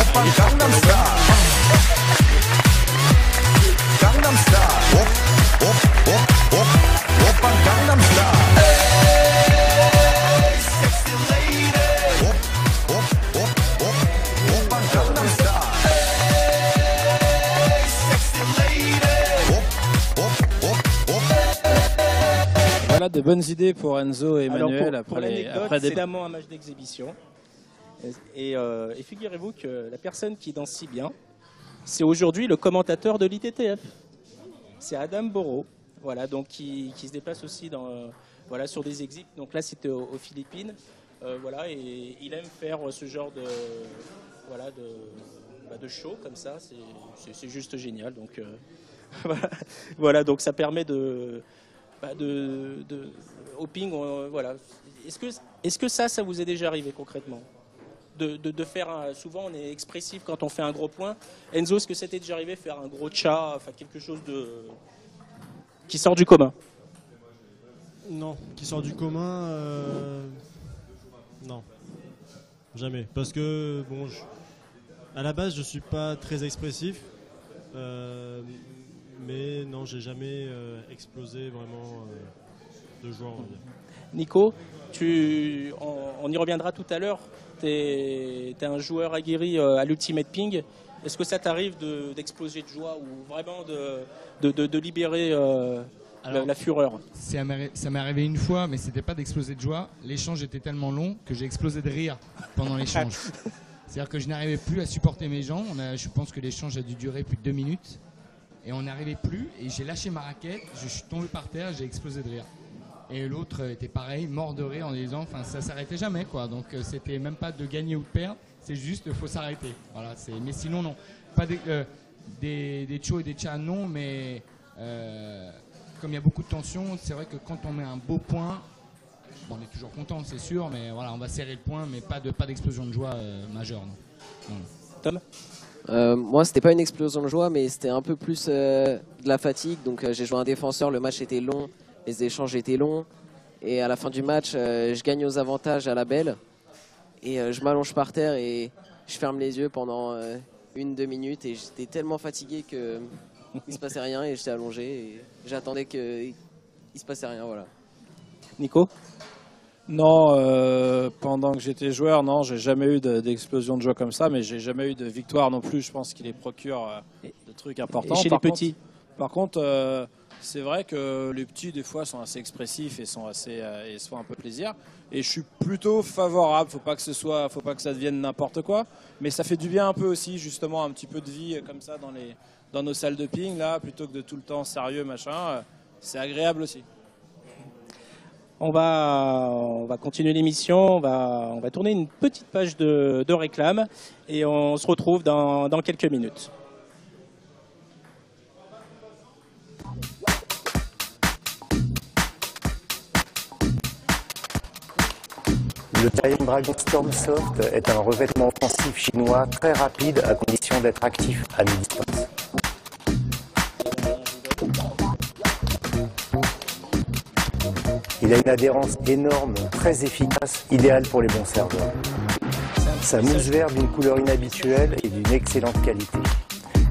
Oppan Gangnam Style. Gangnam Style. Oppan Gangnam Style. Hey, sexy lady. Oppan Gangnam Style. Hey, sexy lady. Voilà de bonnes idées pour Enzo et Emmanuel. Alors pour l'anecdote, c'est évidemment un match d'exhibition. Et figurez-vous que la personne qui danse si bien, c'est aujourd'hui le commentateur de l'ITTF. C'est Adam Boro, voilà, donc qui se déplace aussi voilà, sur des exhibs. Donc là, c'était aux Philippines. Voilà, et il aime faire ce genre de show comme ça. C'est juste génial. Donc voilà, donc ça permet hopping, voilà. Est-ce que ça vous est déjà arrivé concrètement de faire souvent on est expressif quand on fait un gros point. Enzo, est-ce que c'était déjà arrivé faire un gros cha, enfin quelque chose qui sort du commun? Non, qui sort du commun, non, jamais. Parce que bon, à la base, je suis pas très expressif. Mais non, j'ai jamais explosé vraiment de joie. Nico, on y reviendra tout à l'heure. Tu es un joueur aguerri à l'Ultimate Ping. Est-ce que ça t'arrive d'exploser de joie ou vraiment de libérer la fureur? Ça m'est arrivé une fois, mais c'était pas d'exploser de joie. L'échange était tellement long que j'ai explosé de rire pendant l'échange. C'est-à-dire que je n'arrivais plus à supporter mes gens. Je pense que l'échange a dû durer plus de 2 minutes. Et on n'arrivait plus, et j'ai lâché ma raquette, je suis tombé par terre, j'ai explosé de rire. Et l'autre était pareil, mort de rire en disant, enfin ça s'arrêtait jamais quoi. Donc c'était même pas de gagner ou de perdre, c'est juste faut s'arrêter. Voilà, mais sinon non, pas des chos et des chas non, mais comme il y a beaucoup de tension, c'est vrai que quand on met un beau point, bon, on est toujours content c'est sûr, mais voilà on va serrer le point, mais pas d'explosion de joie majeure. Non. Tom? Moi, c'était pas une explosion de joie, mais c'était un peu plus de la fatigue. Donc, j'ai joué un défenseur, le match était long, les échanges étaient longs. Et à la fin du match, je gagne aux avantages à la belle. Et je m'allonge par terre et je ferme les yeux pendant 1-2 minutes. Et j'étais tellement fatigué qu'il ne se passait rien et j'étais allongé. Et j'attendais qu'il ne se passait rien. Voilà. Nico? Non, pendant que j'étais joueur, non, j'ai jamais eu d'explosion de joie comme ça, mais j'ai jamais eu de victoire non plus. Je pense qu'il les procure de trucs importants. Et chez les petits? Par contre, c'est vrai que les petits, des fois, sont assez expressifs et se font un peu plaisir. Et je suis plutôt favorable. Faut pas que ça devienne n'importe quoi. Mais ça fait du bien un peu aussi, justement, un petit peu de vie comme ça dans nos salles de ping, là, plutôt que de tout le temps sérieux, machin. C'est agréable aussi. On va continuer l'émission, on va tourner une petite page de réclame et on se retrouve dans quelques minutes. Le Giant Dragon Storm Soft est un revêtement offensif chinois très rapide à condition d'être actif à mi-distance. Il a une adhérence énorme, très efficace, idéale pour les bons serveurs. Sa mousse verte d'une couleur inhabituelle et d'une excellente qualité.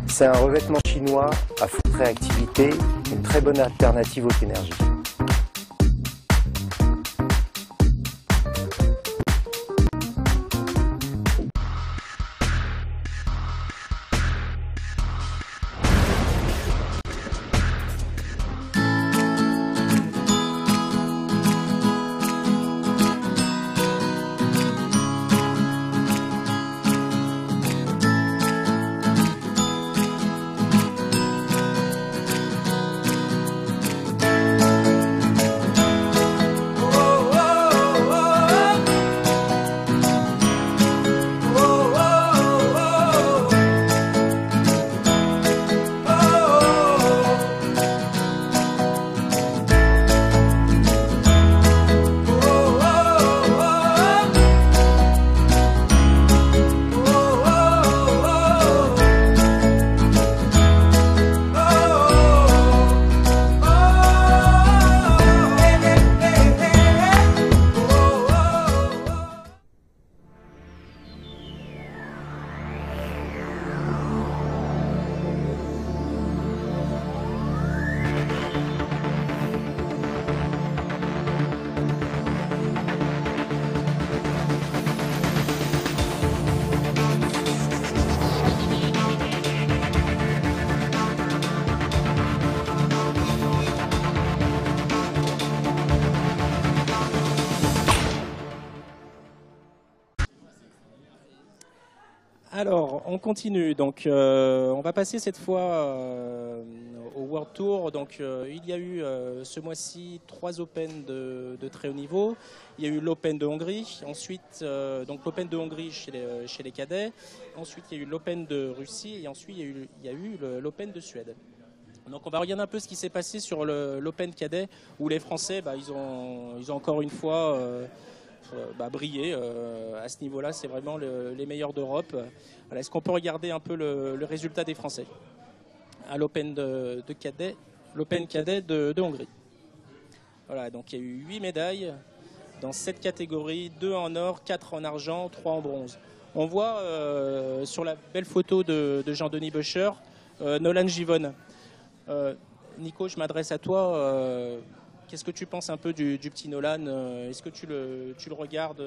C'est un revêtement chinois à forte réactivité, une très bonne alternative aux énergies. Alors, on continue. Donc, on va passer cette fois au World Tour. Donc, il y a eu ce mois-ci 3 Open de très haut niveau. Il y a eu l'Open de Hongrie. Ensuite, donc l'Open de Hongrie chez les cadets. Ensuite, il y a eu l'Open de Russie. Et ensuite, il y a eu l'Open de Suède. Donc, on va regarder un peu ce qui s'est passé sur l'Open cadet, où les Français, ils ont encore une fois briller à ce niveau-là. C'est vraiment les meilleurs d'Europe. Voilà, est-ce qu'on peut regarder un peu le résultat des Français à l'Open de cadet, l'Open cadet de Hongrie? Voilà, donc il y a eu 8 médailles dans 7 catégories, 2 en or, 4 en argent, 3 en bronze. On voit sur la belle photo de Jean-Denis Böscher, Nolan Givon. Nico, je m'adresse à toi. Qu'est-ce que tu penses un peu du petit Nolan? Est-ce que tu le regardes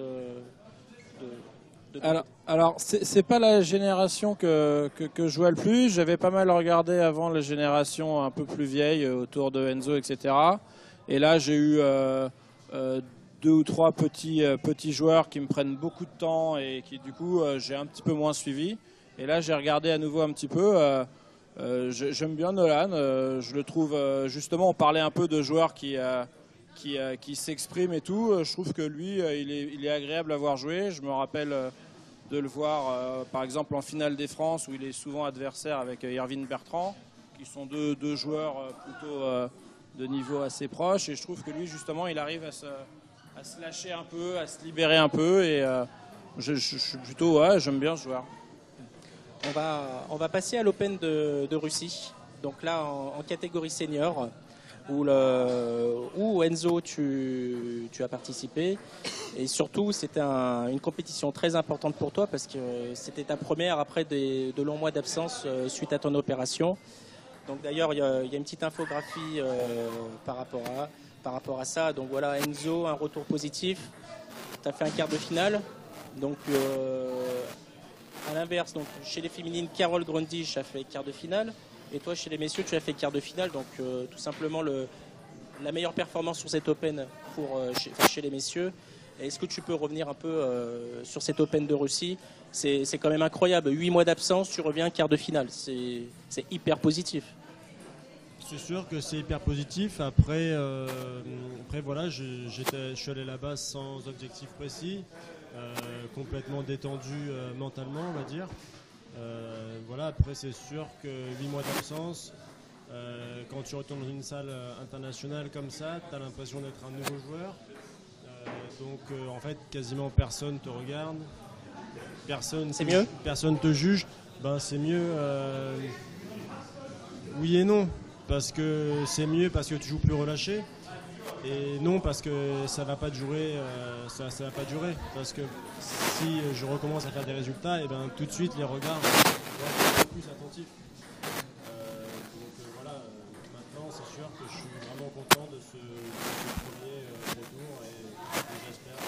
Alors c'est pas la génération que je vois le plus. J'avais pas mal regardé avant la génération un peu plus vieille, autour de Enzo, etc. Et là, j'ai eu 2 ou 3 petits joueurs qui me prennent beaucoup de temps et qui, du coup, j'ai un petit peu moins suivi. Et là, j'ai regardé à nouveau un petit peu. J'aime bien Nolan, je le trouve justement, on parlait un peu de joueurs qui s'expriment et tout, je trouve que lui il est agréable à voir jouer. Je me rappelle de le voir par exemple en finale des France où il est souvent adversaire avec Irvine Bertrand, qui sont deux joueurs plutôt de niveau assez proche, et je trouve que lui justement il arrive à se lâcher un peu, à se libérer un peu, et je suis plutôt, j'aime bien ce joueur. On va passer à l'Open de Russie. Donc là, en catégorie senior, où Enzo, tu as participé. Et surtout, c'était une compétition très importante pour toi parce que c'était ta première après de longs mois d'absence suite à ton opération. Donc d'ailleurs, il y a une petite infographie par rapport à ça. Donc voilà, Enzo, un retour positif. Tu as fait un quart de finale. Donc à l'inverse, donc chez les féminines, Carole Grundisch a fait quart de finale, et toi chez les messieurs tu as fait quart de finale, donc tout simplement la meilleure performance sur cet Open chez les messieurs. Est-ce que tu peux revenir un peu sur cet Open de Russie? C'est quand même incroyable, 8 mois d'absence, tu reviens quart de finale, c'est hyper positif. C'est sûr que c'est hyper positif. Après voilà, je suis allé là-bas sans objectif précis. Complètement détendu mentalement, on va dire. Voilà, après c'est sûr que 8 mois d'absence, quand tu retournes dans une salle internationale comme ça, tu as l'impression d'être un nouveau joueur. Donc en fait quasiment personne te regarde, personne te juge. Ben, c'est mieux, oui et non, parce que c'est mieux parce que tu joues plus relâché. Et non, parce que ça va pas durer, ça va pas durer. Parce que si je recommence à faire des résultats, et ben tout de suite les regards vont être plus attentifs. Donc voilà, maintenant c'est sûr que je suis vraiment content de ce premier retour et j'espère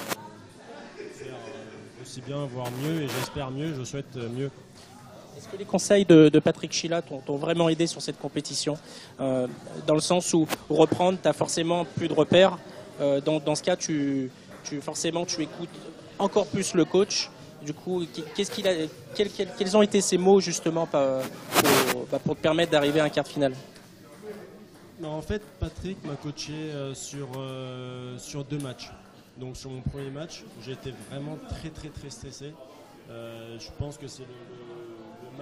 faire aussi bien, voire mieux, et j'espère mieux, je souhaite mieux. Est-ce que les conseils de Patrick Chila t'ont vraiment aidé sur cette compétition, dans le sens où reprendre, tu n'as forcément plus de repères. Dans ce cas, forcément, tu écoutes encore plus le coach. Du coup, quels ont été ces mots justement pour te permettre d'arriver à un quart de finale? En fait, Patrick m'a coaché sur 2 matchs. Donc sur mon premier match, j'ai été vraiment très stressé. Je pense que c'est le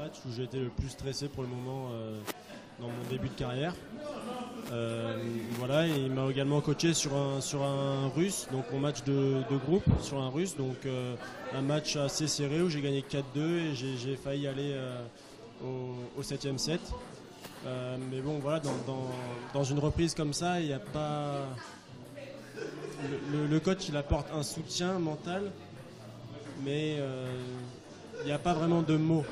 match où j'ai été le plus stressé pour le moment dans mon début de carrière. Voilà, et il m'a également coaché sur un russe, donc mon match de groupe sur un russe, donc un match assez serré où j'ai gagné 4-2 et j'ai failli aller au 7e set. Mais bon, voilà, dans une reprise comme ça, il n'y a pas... Le coach, il apporte un soutien mental, mais il n'y a pas vraiment de mots.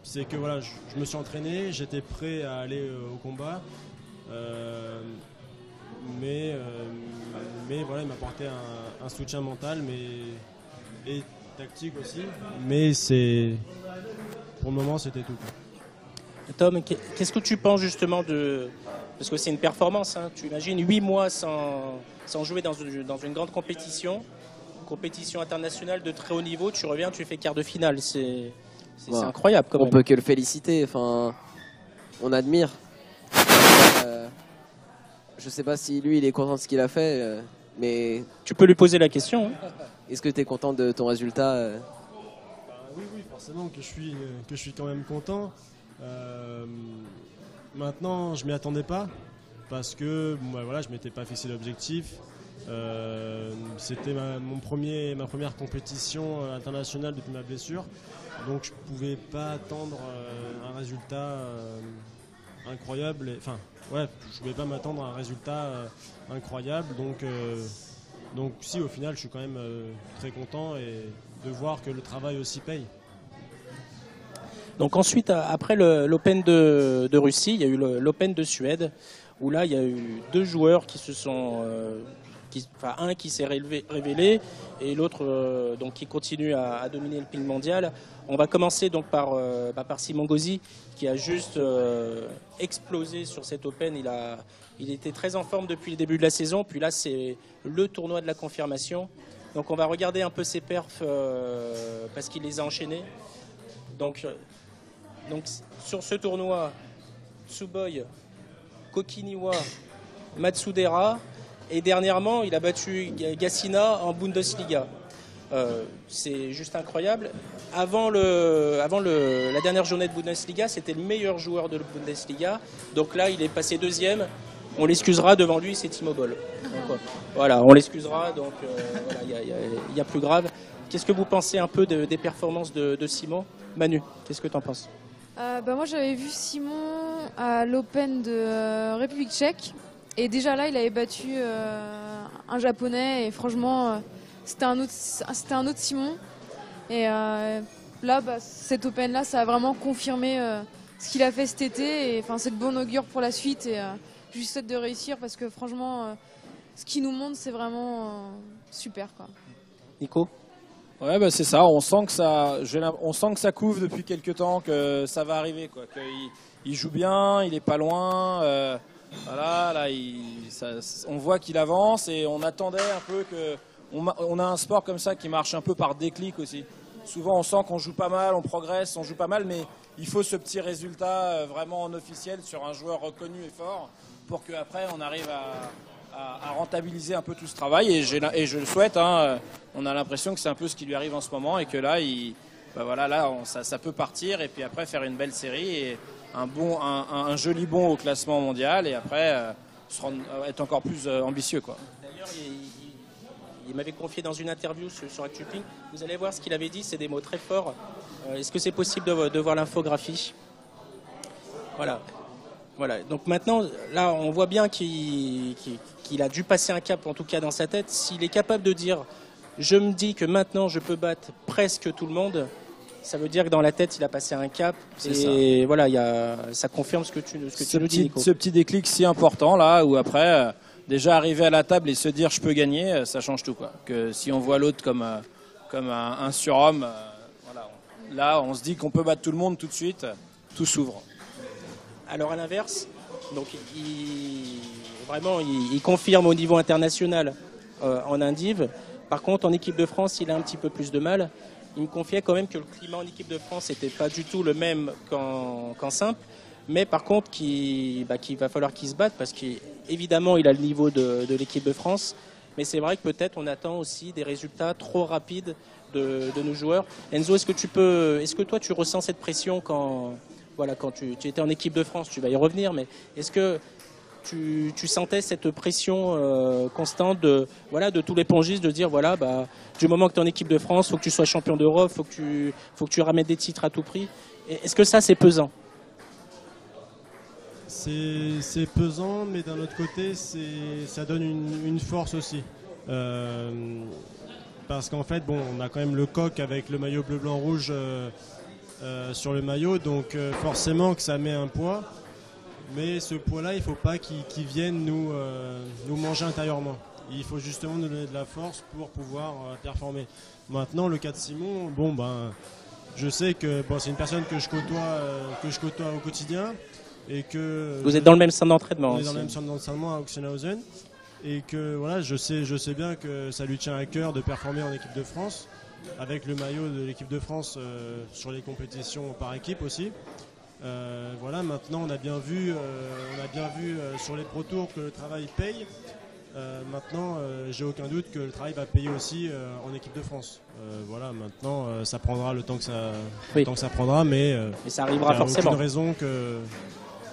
C'est que voilà, je me suis entraîné, j'étais prêt à aller au combat, mais voilà, il m'a apporté un soutien mental et tactique aussi. Mais pour le moment, c'était tout. Tom, qu'est-ce que tu penses justement parce que c'est une performance, hein, tu imagines 8 mois sans jouer dans une grande compétition internationale de très haut niveau, tu reviens, tu fais quart de finale. C'est incroyable quand même. On peut que le féliciter, enfin, on admire. Je sais pas si lui il est content de ce qu'il a fait, mais... Tu peux lui poser la question. Hein. Est-ce que tu es content de ton résultat Oui, forcément que je suis quand même content. Maintenant, je m'y attendais pas parce que voilà, je m'étais pas fixé d'objectif. C'était ma première compétition internationale depuis ma blessure, donc je pouvais pas attendre un résultat incroyable. Enfin, ouais, je pouvais pas m'attendre à un résultat incroyable. Donc si, au final, je suis quand même très content et de voir que le travail aussi paye. Donc ensuite, après l'Open de Russie, il y a eu l'Open de Suède, où là, il y a eu 2 joueurs qui se sont... un qui s'est révélé et l'autre donc qui continue à dominer le ping mondial. On va commencer donc par Simon Gauzy, qui a juste explosé sur cet Open. Il était très en forme depuis le début de la saison, puis là c'est le tournoi de la confirmation. Donc on va regarder un peu ses perfs parce qu'il les a enchaînés. Donc sur ce tournoi, Tsuboi, Kokiniwa, Matsudera, et dernièrement il a battu Gassina en Bundesliga. C'est juste incroyable. Avant la dernière journée de Bundesliga, c'était le meilleur joueur de la Bundesliga. Donc là, il est passé 2e. On l'excusera, devant lui, c'est Timo Boll. Donc, voilà, on l'excusera. Donc voilà, il y a plus grave. Qu'est-ce que vous pensez un peu des performances de Simon? Manu, qu'est-ce que tu en penses? Moi, j'avais vu Simon à l'Open de République tchèque. Et déjà là, il avait battu un Japonais. Et franchement, c'était un autre Simon. Et là, cet Open-là, ça a vraiment confirmé ce qu'il a fait cet été. Et c'est de bon augure pour la suite. Et juste de réussir parce que franchement, ce qu'il nous montre, c'est vraiment super, quoi. Nico? Ouais, c'est ça. On sent que ça couvre depuis quelques temps, que ça va arriver, quoi. Il joue bien, il est pas loin. Voilà, là, on voit qu'il avance et on attendait un peu que. On a un sport comme ça qui marche un peu par déclic aussi. Souvent, on sent qu'on joue pas mal, on progresse, on joue pas mal, mais il faut ce petit résultat vraiment en officiel sur un joueur reconnu et fort pour qu'après on arrive à rentabiliser un peu tout ce travail. Et je le souhaite. Hein, on a l'impression que c'est un peu ce qui lui arrive en ce moment et que là, ça peut partir et puis après faire une belle série et un joli bond au classement mondial et après être encore plus ambitieux, quoi. D'ailleurs, il m'avait confié dans une interview sur ActuPing. Vous allez voir ce qu'il avait dit, c'est des mots très forts. Est-ce que c'est possible de voir l'infographie? Voilà. Donc maintenant, là, on voit bien qu'il a dû passer un cap, en tout cas dans sa tête. S'il est capable de dire « je me dis que maintenant je peux battre presque tout le monde », ça veut dire que dans la tête, il a passé un cap. Et voilà, ça confirme ce que tu nous dis, Nico. Ce petit déclic si important, là, où après... Déjà arriver à la table et se dire je peux gagner, ça change tout, quoi. Que si on voit l'autre comme un surhomme, voilà, là on se dit qu'on peut battre tout le monde tout de suite, tout s'ouvre. Alors à l'inverse, donc il confirme au niveau international en indiv. Par contre en équipe de France, il a un petit peu plus de mal. Il me confiait quand même que le climat en équipe de France n'était pas du tout le même qu'en simple. Mais par contre, qu'il va falloir qu'il se batte parce qu'évidemment, il a le niveau de l'équipe de France. Mais c'est vrai que peut-être on attend aussi des résultats trop rapides de nos joueurs. Enzo, est-ce que toi, tu ressens cette pression quand tu étais en équipe de France? Tu vas y revenir, mais est-ce que tu sentais cette pression constante de tous les pongistes de dire du moment que tu es en équipe de France, il faut que tu sois champion d'Europe, il faut que tu ramènes des titres à tout prix. Est-ce que ça, c'est pesant? C'est pesant, mais d'un autre côté, ça donne une force aussi. Parce qu'en fait, on a quand même le coq avec le maillot bleu-blanc-rouge sur le maillot, donc forcément que ça met un poids. Mais ce poids-là, il ne faut pas qu'il vienne nous manger intérieurement. Il faut justement nous donner de la force pour pouvoir performer. Maintenant, le cas de Simon, je sais que c'est une personne que je côtoie au quotidien. Et que vous êtes dans le même centre d'entraînement. On est dans le même centre d'entraînement à Oxenhausen. Et que voilà, je sais bien que ça lui tient à cœur de performer en équipe de France. avec le maillot de l'équipe de France sur les compétitions par équipe aussi. Voilà, maintenant on a bien vu sur les Pro Tours que le travail paye. Maintenant, j'ai aucun doute que le travail va payer aussi en équipe de France. Voilà, maintenant, ça prendra le temps que ça prendra, mais ça arrivera forcément. Il n'y a aucune raison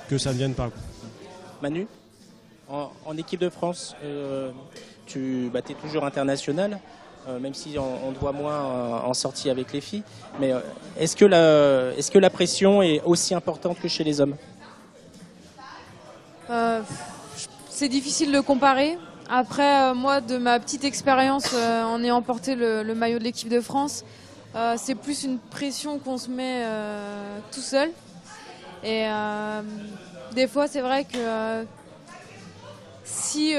que ça ne vienne pas. Manu, en équipe de France, tu es toujours international, même si on te voit moins en sortie avec les filles. Mais est-ce que la pression est aussi importante que chez les hommes? C'est difficile de comparer. Après, moi, de ma petite expérience en ayant porté le maillot de l'équipe de France, c'est plus une pression qu'on se met tout seul. Et des fois, c'est vrai que si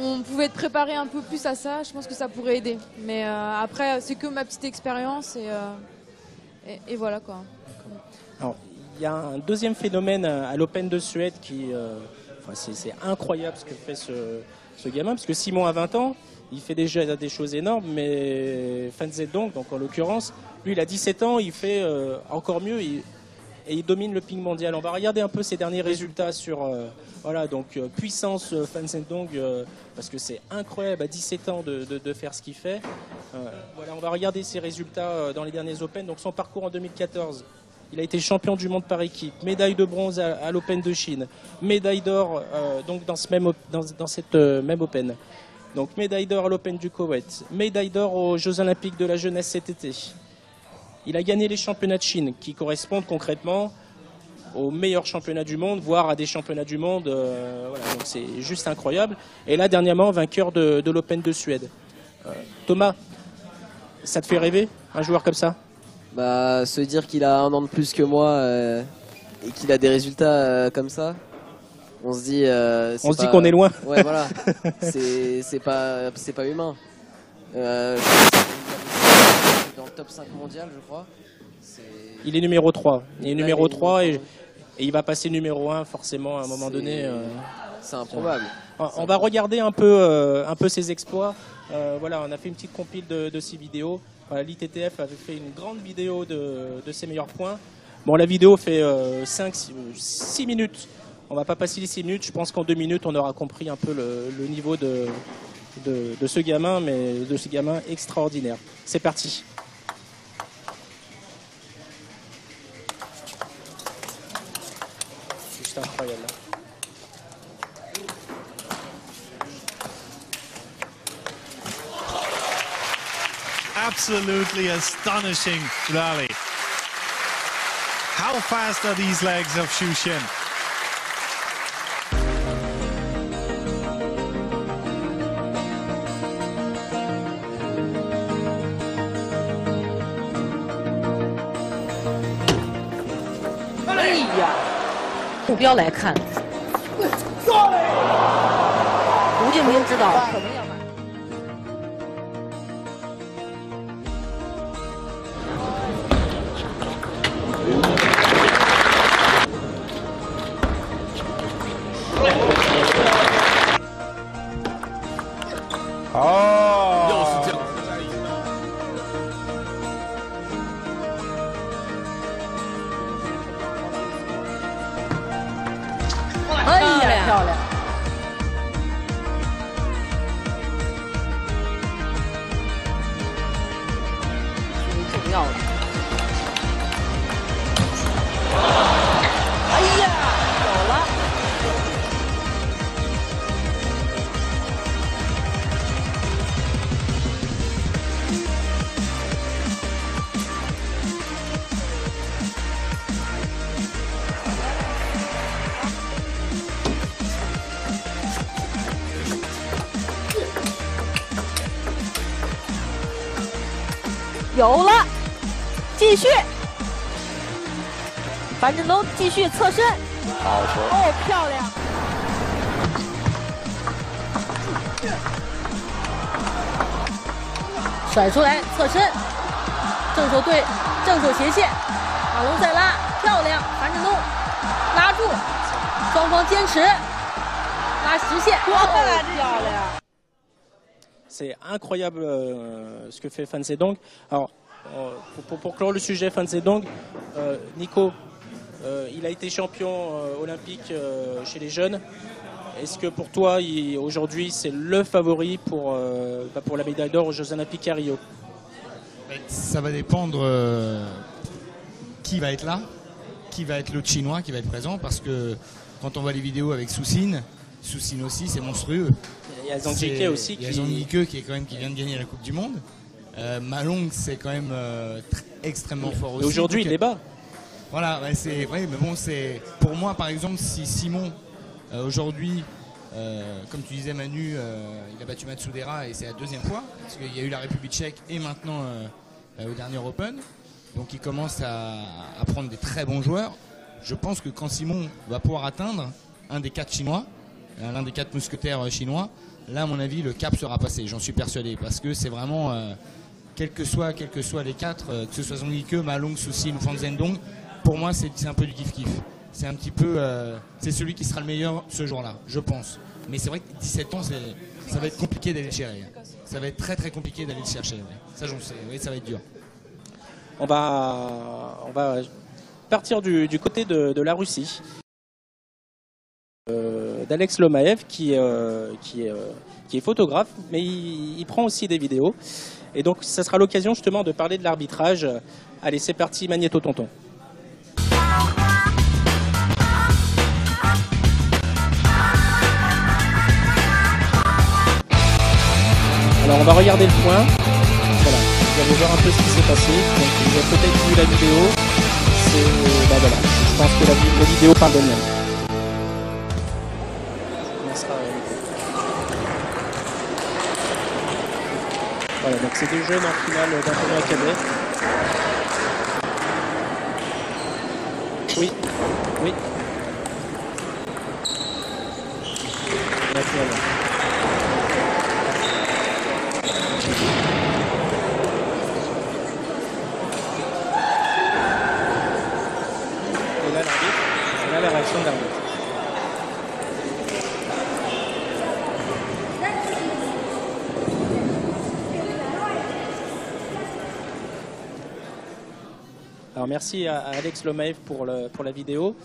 on pouvait être préparé un peu plus à ça, je pense que ça pourrait aider. Mais après, c'est que ma petite expérience et voilà quoi. Alors, il y a un deuxième phénomène à l'Open de Suède qui... c'est incroyable ce que fait ce gamin, parce que Simon a 20 ans, il fait déjà des choses énormes, mais Fan Zhendong, donc en l'occurrence, lui il a 17 ans, il fait encore mieux et il domine le ping mondial. On va regarder un peu ses derniers résultats sur puissance Fan Zhendong, parce que c'est incroyable à 17 ans de faire ce qu'il fait. Voilà, on va regarder ses résultats dans les derniers Open, donc son parcours en 2014. Il a été champion du monde par équipe, médaille de bronze à l'Open de Chine, médaille d'or donc dans cette même Open. Donc médaille d'or à l'Open du Koweït, médaille d'or aux Jeux Olympiques de la jeunesse cet été. Il a gagné les championnats de Chine qui correspondent concrètement aux meilleurs championnats du monde, voire à des championnats du monde. Voilà, donc c'est juste incroyable. Et là, dernièrement, vainqueur de l'Open de Suède. Thomas, ça te fait rêver, un joueur comme ça? Bah, se dire qu'il a 1 an de plus que moi et qu'il a des résultats comme ça, on se dit... on se dit qu'on est loin. Ouais, voilà. C'est pas humain. Dans le top 5 mondial, je crois. Il est numéro 3. Il est numéro 3 et il va passer numéro 1 forcément à un moment donné. C'est improbable. On va regarder un peu ses exploits. Voilà, on a fait une petite compile de 6 vidéos. Voilà, l'ITTF avait fait une grande vidéo de ses meilleurs points. Bon, la vidéo fait 6 minutes. On va pas passer les 6 minutes. Je pense qu'en 2 minutes, on aura compris un peu le niveau de ce gamin, mais de ce gamin extraordinaire. C'est parti. Juste incroyable. Absolutely astonishing rally. How fast are these legs of Xu Xin? Eh呀，目标来看，吴敬明知道可能要买。漂亮！最重要的。哎呀，有了！有了，继续，樊振东继续侧身，好球！哦，漂亮！甩出来侧身，正手对正手斜线，马龙再拉，漂亮！樊振东拉住，双方坚持，拉实线，哇，漂亮！ c'est incroyable ce que fait Fan Zedong. Alors, pour clore le sujet Fan Zedong, Nico, il a été champion olympique chez les jeunes. Est-ce que pour toi, aujourd'hui, c'est le favori pour la médaille d'or aux Jeux Olympiques à Rio? Ça va dépendre qui va être là, qui va être l'autre chinois qui va être présent, parce que quand on voit les vidéos avec Soussine aussi, c'est monstrueux. Il y a Zhang Jike aussi qui vient de gagner la Coupe du Monde. Ma Long, c'est quand même extrêmement fort aussi. Aujourd'hui, il les bat. Voilà, c'est vrai, mais bon, c'est pour moi, par exemple, si Simon aujourd'hui, comme tu disais Manu, il a battu Matsudera et c'est la deuxième fois, parce qu'il y a eu la République tchèque et maintenant au dernier Open, donc il commence à prendre des très bons joueurs. Je pense que quand Simon va pouvoir atteindre un des 4 chinois, l'un des 4 mousquetaires chinois, là à mon avis le cap sera passé, j'en suis persuadé, parce que c'est vraiment, quels que soient les 4, que ce soit Zhang Jike, Ma Long, Soussine ou Fan Zedong, pour moi c'est un peu du kiff-kiff. C'est un petit peu, c'est celui qui sera le meilleur ce jour-là, je pense. Mais c'est vrai que 17 ans, ça va être compliqué d'aller le chercher. Ça va être très très compliqué d'aller le chercher. Ouais. Ça j'en sais, oui, ça va être dur. On va partir du côté de la Russie. D'Alex Lomaev qui est photographe, mais il prend aussi des vidéos. Et donc ça sera l'occasion justement de parler de l'arbitrage. Allez, c'est parti, Magnéto Tonton. Alors on va regarder le point. Voilà, vous allez voir un peu ce qui s'est passé. Donc vous avez peut-être vu la vidéo. Voilà, je pense que la vidéo parle d'elle-même. Voilà, donc c'est des jeunes en finale d'un tournoi cadet. Oui, oui. D'accord. Et là, l'arbitre, c'est là la réaction de l'arbitre. Alors merci à Alex Lomaev pour la vidéo,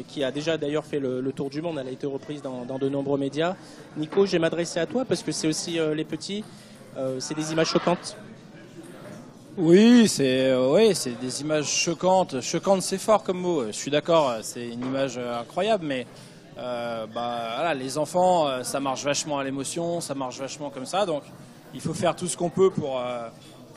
qui a déjà d'ailleurs fait le tour du monde. Elle a été reprise dans de nombreux médias. Nico, je vais m'adresser à toi parce que c'est aussi les petits, c'est des images choquantes. Oui, c'est des images choquantes. Choquante, c'est fort comme mot. Je suis d'accord, c'est une image incroyable, mais voilà, les enfants, ça marche vachement à l'émotion, ça marche vachement comme ça. Donc il faut faire tout ce qu'on peut pour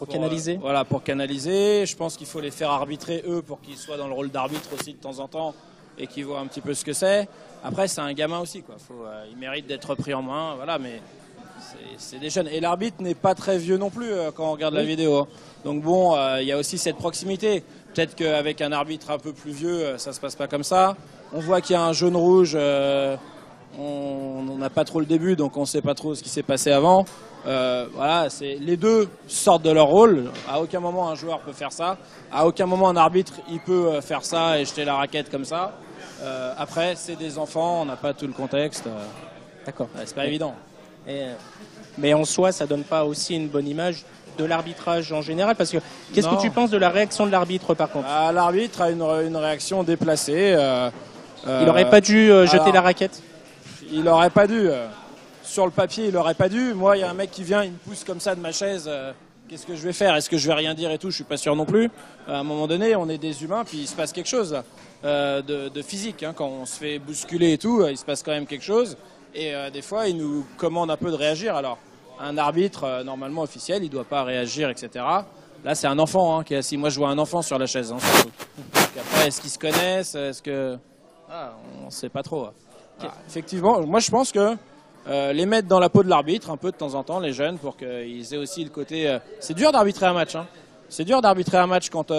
canaliser. Voilà, pour canaliser. Je pense qu'il faut les faire arbitrer eux pour qu'ils soient dans le rôle d'arbitre aussi de temps en temps et qu'ils voient un petit peu ce que c'est. Après, c'est un gamin aussi, quoi. Il mérite d'être pris en main, voilà, mais c'est des jeunes. Et l'arbitre n'est pas très vieux non plus quand on regarde la vidéo. Donc bon, il y a aussi cette proximité. Peut-être qu'avec un arbitre un peu plus vieux, ça se passe pas comme ça. On voit qu'il y a un jaune-rouge. On n'a pas trop le début, donc on ne sait pas trop ce qui s'est passé avant. Voilà, les deux sortent de leur rôle. À aucun moment un joueur peut faire ça. À aucun moment un arbitre il peut faire ça et jeter la raquette comme ça. Après, c'est des enfants, on n'a pas tout le contexte. D'accord. C'est pas évident. Mais en soi, ça donne pas aussi une bonne image de l'arbitrage en général, parce que qu'est-ce que tu penses de la réaction de l'arbitre par contre? L'arbitre a une réaction déplacée. Il n'aurait pas dû jeter la raquette? Il n'aurait pas dû. Sur le papier, il n'aurait pas dû. Moi, il y a un mec qui vient, il me pousse comme ça de ma chaise. Qu'est-ce que je vais faire? Est-ce que je vais rien dire et tout? Je suis pas sûr non plus. À un moment donné, on est des humains, puis il se passe quelque chose de physique. Hein. Quand on se fait bousculer et tout, il se passe quand même quelque chose. Et des fois, il nous commande un peu de réagir. Alors, un arbitre, normalement officiel, il ne doit pas réagir, etc. Là, c'est un enfant qui est assis. Moi, je vois un enfant sur la chaise. Hein, donc après, est-ce qu'ils se connaissent? Est-ce que... on ne sait pas trop. Effectivement, moi, je pense que les mettre dans la peau de l'arbitre un peu de temps en temps, les jeunes, pour qu'ils aient aussi le côté... C'est dur d'arbitrer un match. Hein. C'est dur d'arbitrer un match quand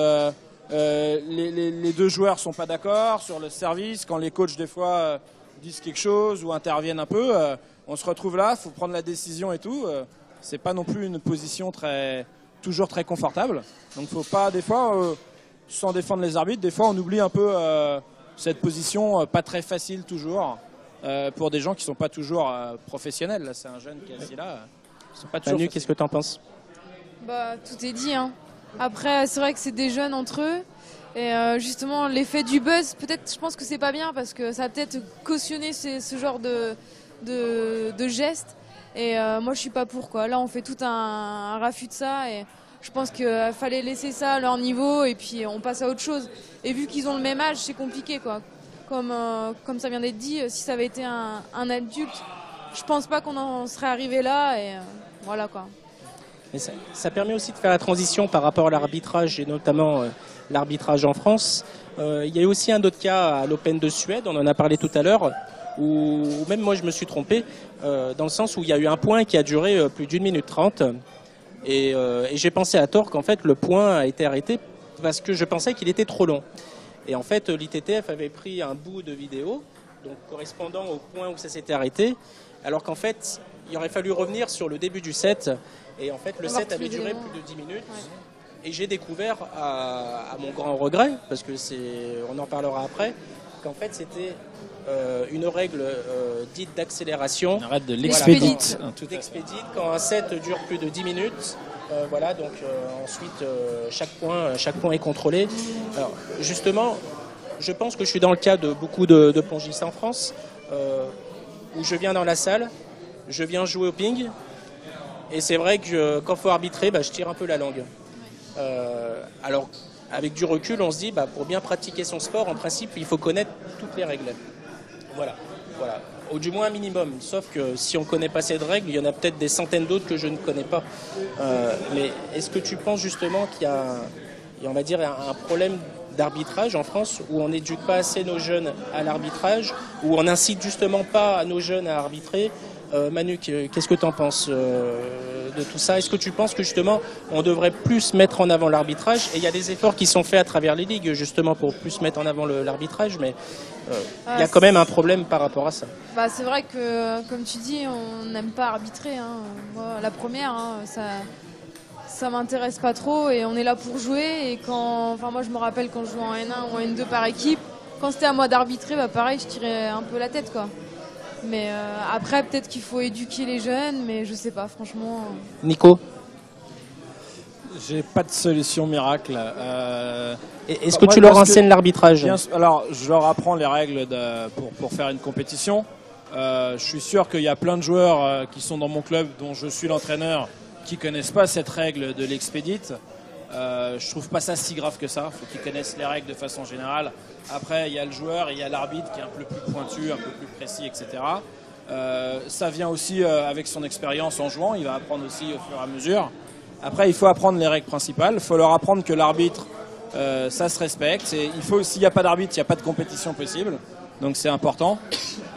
les deux joueurs sont pas d'accord sur le service, quand les coachs des fois disent quelque chose ou interviennent un peu. On se retrouve là, il faut prendre la décision et tout. C'est pas non plus une position toujours très confortable. Donc faut pas, des fois, sans défendre les arbitres, des fois on oublie un peu cette position pas très facile toujours. Pour des gens qui ne sont pas toujours professionnels. Là, c'est un jeune qui est assis là. Manu, qu'est-ce que tu en penses? Bah, tout est dit. Hein. Après, c'est vrai que c'est des jeunes entre eux. Et justement, l'effet du buzz, peut-être, je pense que c'est pas bien parce que ça a peut-être cautionné ce genre de gestes. Et moi, je suis pas pour, quoi. Là, on fait tout un raffut de ça. Et je pense qu'il fallait laisser ça à leur niveau et puis on passe à autre chose. Et vu qu'ils ont le même âge, c'est compliqué, quoi. Comme ça vient d'être dit, si ça avait été un adulte, je pense pas qu'on en serait arrivé là. Et voilà, quoi. Mais ça permet aussi de faire la transition par rapport à l'arbitrage et notamment l'arbitrage en France. Il y a eu aussi un autre cas à l'Open de Suède, on en a parlé tout à l'heure, où même moi je me suis trompé, dans le sens où il y a eu un point qui a duré plus d'1 minute 30 et j'ai pensé à tort qu'en fait le point a été arrêté parce que je pensais qu'il était trop long. Et en fait l'ITTF avait pris un bout de vidéo donc correspondant au point où ça s'était arrêté, alors qu'en fait il aurait fallu revenir sur le début du set. Et en fait, le set avait duré plus de 10 minutes. Ouais. Et j'ai découvert, à mon grand regret, parce que on en parlera après, qu'en fait, c'était une règle dite d'accélération. Une règle de l'expédite. Voilà, tout expédite. Quand un set dure plus de 10 minutes, voilà, donc ensuite, chaque point est contrôlé. Alors, justement, je pense que je suis dans le cas de beaucoup de pongistes en France, où je viens dans la salle, je viens jouer au ping. Et c'est vrai que quand il faut arbitrer, je tire un peu la langue. Alors, avec du recul, on se dit, pour bien pratiquer son sport, en principe, il faut connaître toutes les règles. Voilà. Ou du moins un minimum. Sauf que si on ne connaît pas cette règle, il y en a peut-être des centaines d'autres que je ne connais pas. Mais est-ce que tu penses justement qu'il y a, on va dire, un problème d'arbitrage en France, où on n'éduque pas assez nos jeunes à l'arbitrage, où on n'incite justement pas nos jeunes à arbitrer? Manu, qu'est-ce que tu en penses de tout ça? Est-ce que tu penses que justement on devrait plus mettre en avant l'arbitrage? Et il y a des efforts qui sont faits à travers les ligues justement pour plus mettre en avant l'arbitrage, mais il y a quand même un problème par rapport à ça. C'est vrai que, comme tu dis, on n'aime pas arbitrer. Hein. Moi, la première, ça m'intéresse pas trop et on est là pour jouer. Et moi je me rappelle quand je jouais en N1 ou en N2 par équipe, quand c'était à moi d'arbitrer, pareil, je tirais un peu la tête, quoi. Mais après, peut-être qu'il faut éduquer les jeunes, mais je sais pas, franchement. Nico? J'ai pas de solution miracle. Est-ce que tu leur enseignes l'arbitrage? Alors, je leur apprends les règles pour faire une compétition. Je suis sûr qu'il y a plein de joueurs qui sont dans mon club, dont je suis l'entraîneur, qui connaissent pas cette règle de l'expédite. Je trouve pas ça si grave que ça. Il faut qu'ils connaissent les règles de façon générale. Après, il y a le joueur et il y a l'arbitre qui est un peu plus pointu, un peu plus précis, etc. Ça vient aussi avec son expérience en jouant. Il va apprendre aussi au fur et à mesure. Après, il faut apprendre les règles principales. Il faut leur apprendre que l'arbitre, ça se respecte. S'il n'y a pas d'arbitre, il n'y a pas de compétition possible. Donc c'est important.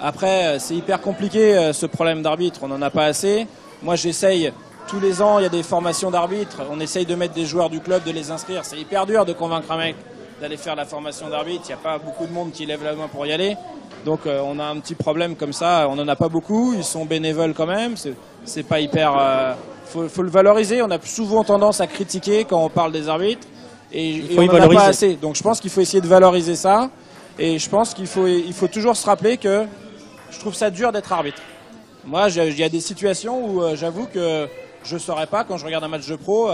Après, c'est hyper compliqué ce problème d'arbitre. On n'en a pas assez. Moi, j'essaye. Tous les ans, il y a des formations d'arbitres. On essaye de mettre des joueurs du club, de les inscrire. C'est hyper dur de convaincre un mec d'aller faire la formation d'arbitre. Il n'y a pas beaucoup de monde qui lève la main pour y aller. Donc on a un petit problème comme ça. On n'en a pas beaucoup. Ils sont bénévoles quand même. C'est pas hyper... faut le valoriser. On a souvent tendance à critiquer quand on parle des arbitres. Et on n'en a pas assez. Donc je pense qu'il faut essayer de valoriser ça. Et je pense qu'il faut toujours se rappeler que je trouve ça dur d'être arbitre. Moi, il y a des situations où j'avoue que je ne saurais pas, quand je regarde un match de pro,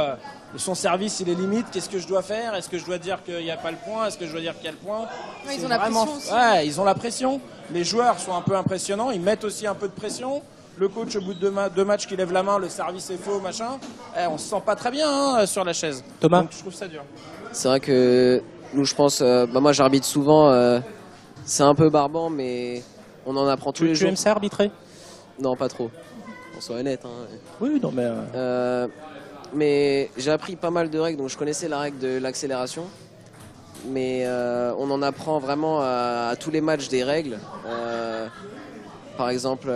son service, il est limite, qu'est-ce que je dois faire? Est-ce que je dois dire qu'il n'y a pas le point? Est-ce que je dois dire qu'il y a le point? Ouais, ils ont la pression aussi. Ouais, ils ont la pression. Les joueurs sont un peu impressionnants, ils mettent aussi un peu de pression. Le coach, au bout de deux matchs qui lève la main, le service est faux, machin. On se sent pas très bien sur la chaise. Thomas? Donc je trouve ça dur. C'est vrai que nous, je pense, moi j'arbitre souvent, c'est un peu barbant, mais on en apprend tous les jours. Tu aimes ça arbitrer? Non, pas trop. On soit honnête. Hein. Oui, non, mais j'ai appris pas mal de règles, donc je connaissais la règle de l'accélération. Mais on en apprend vraiment à tous les matchs des règles. Par exemple,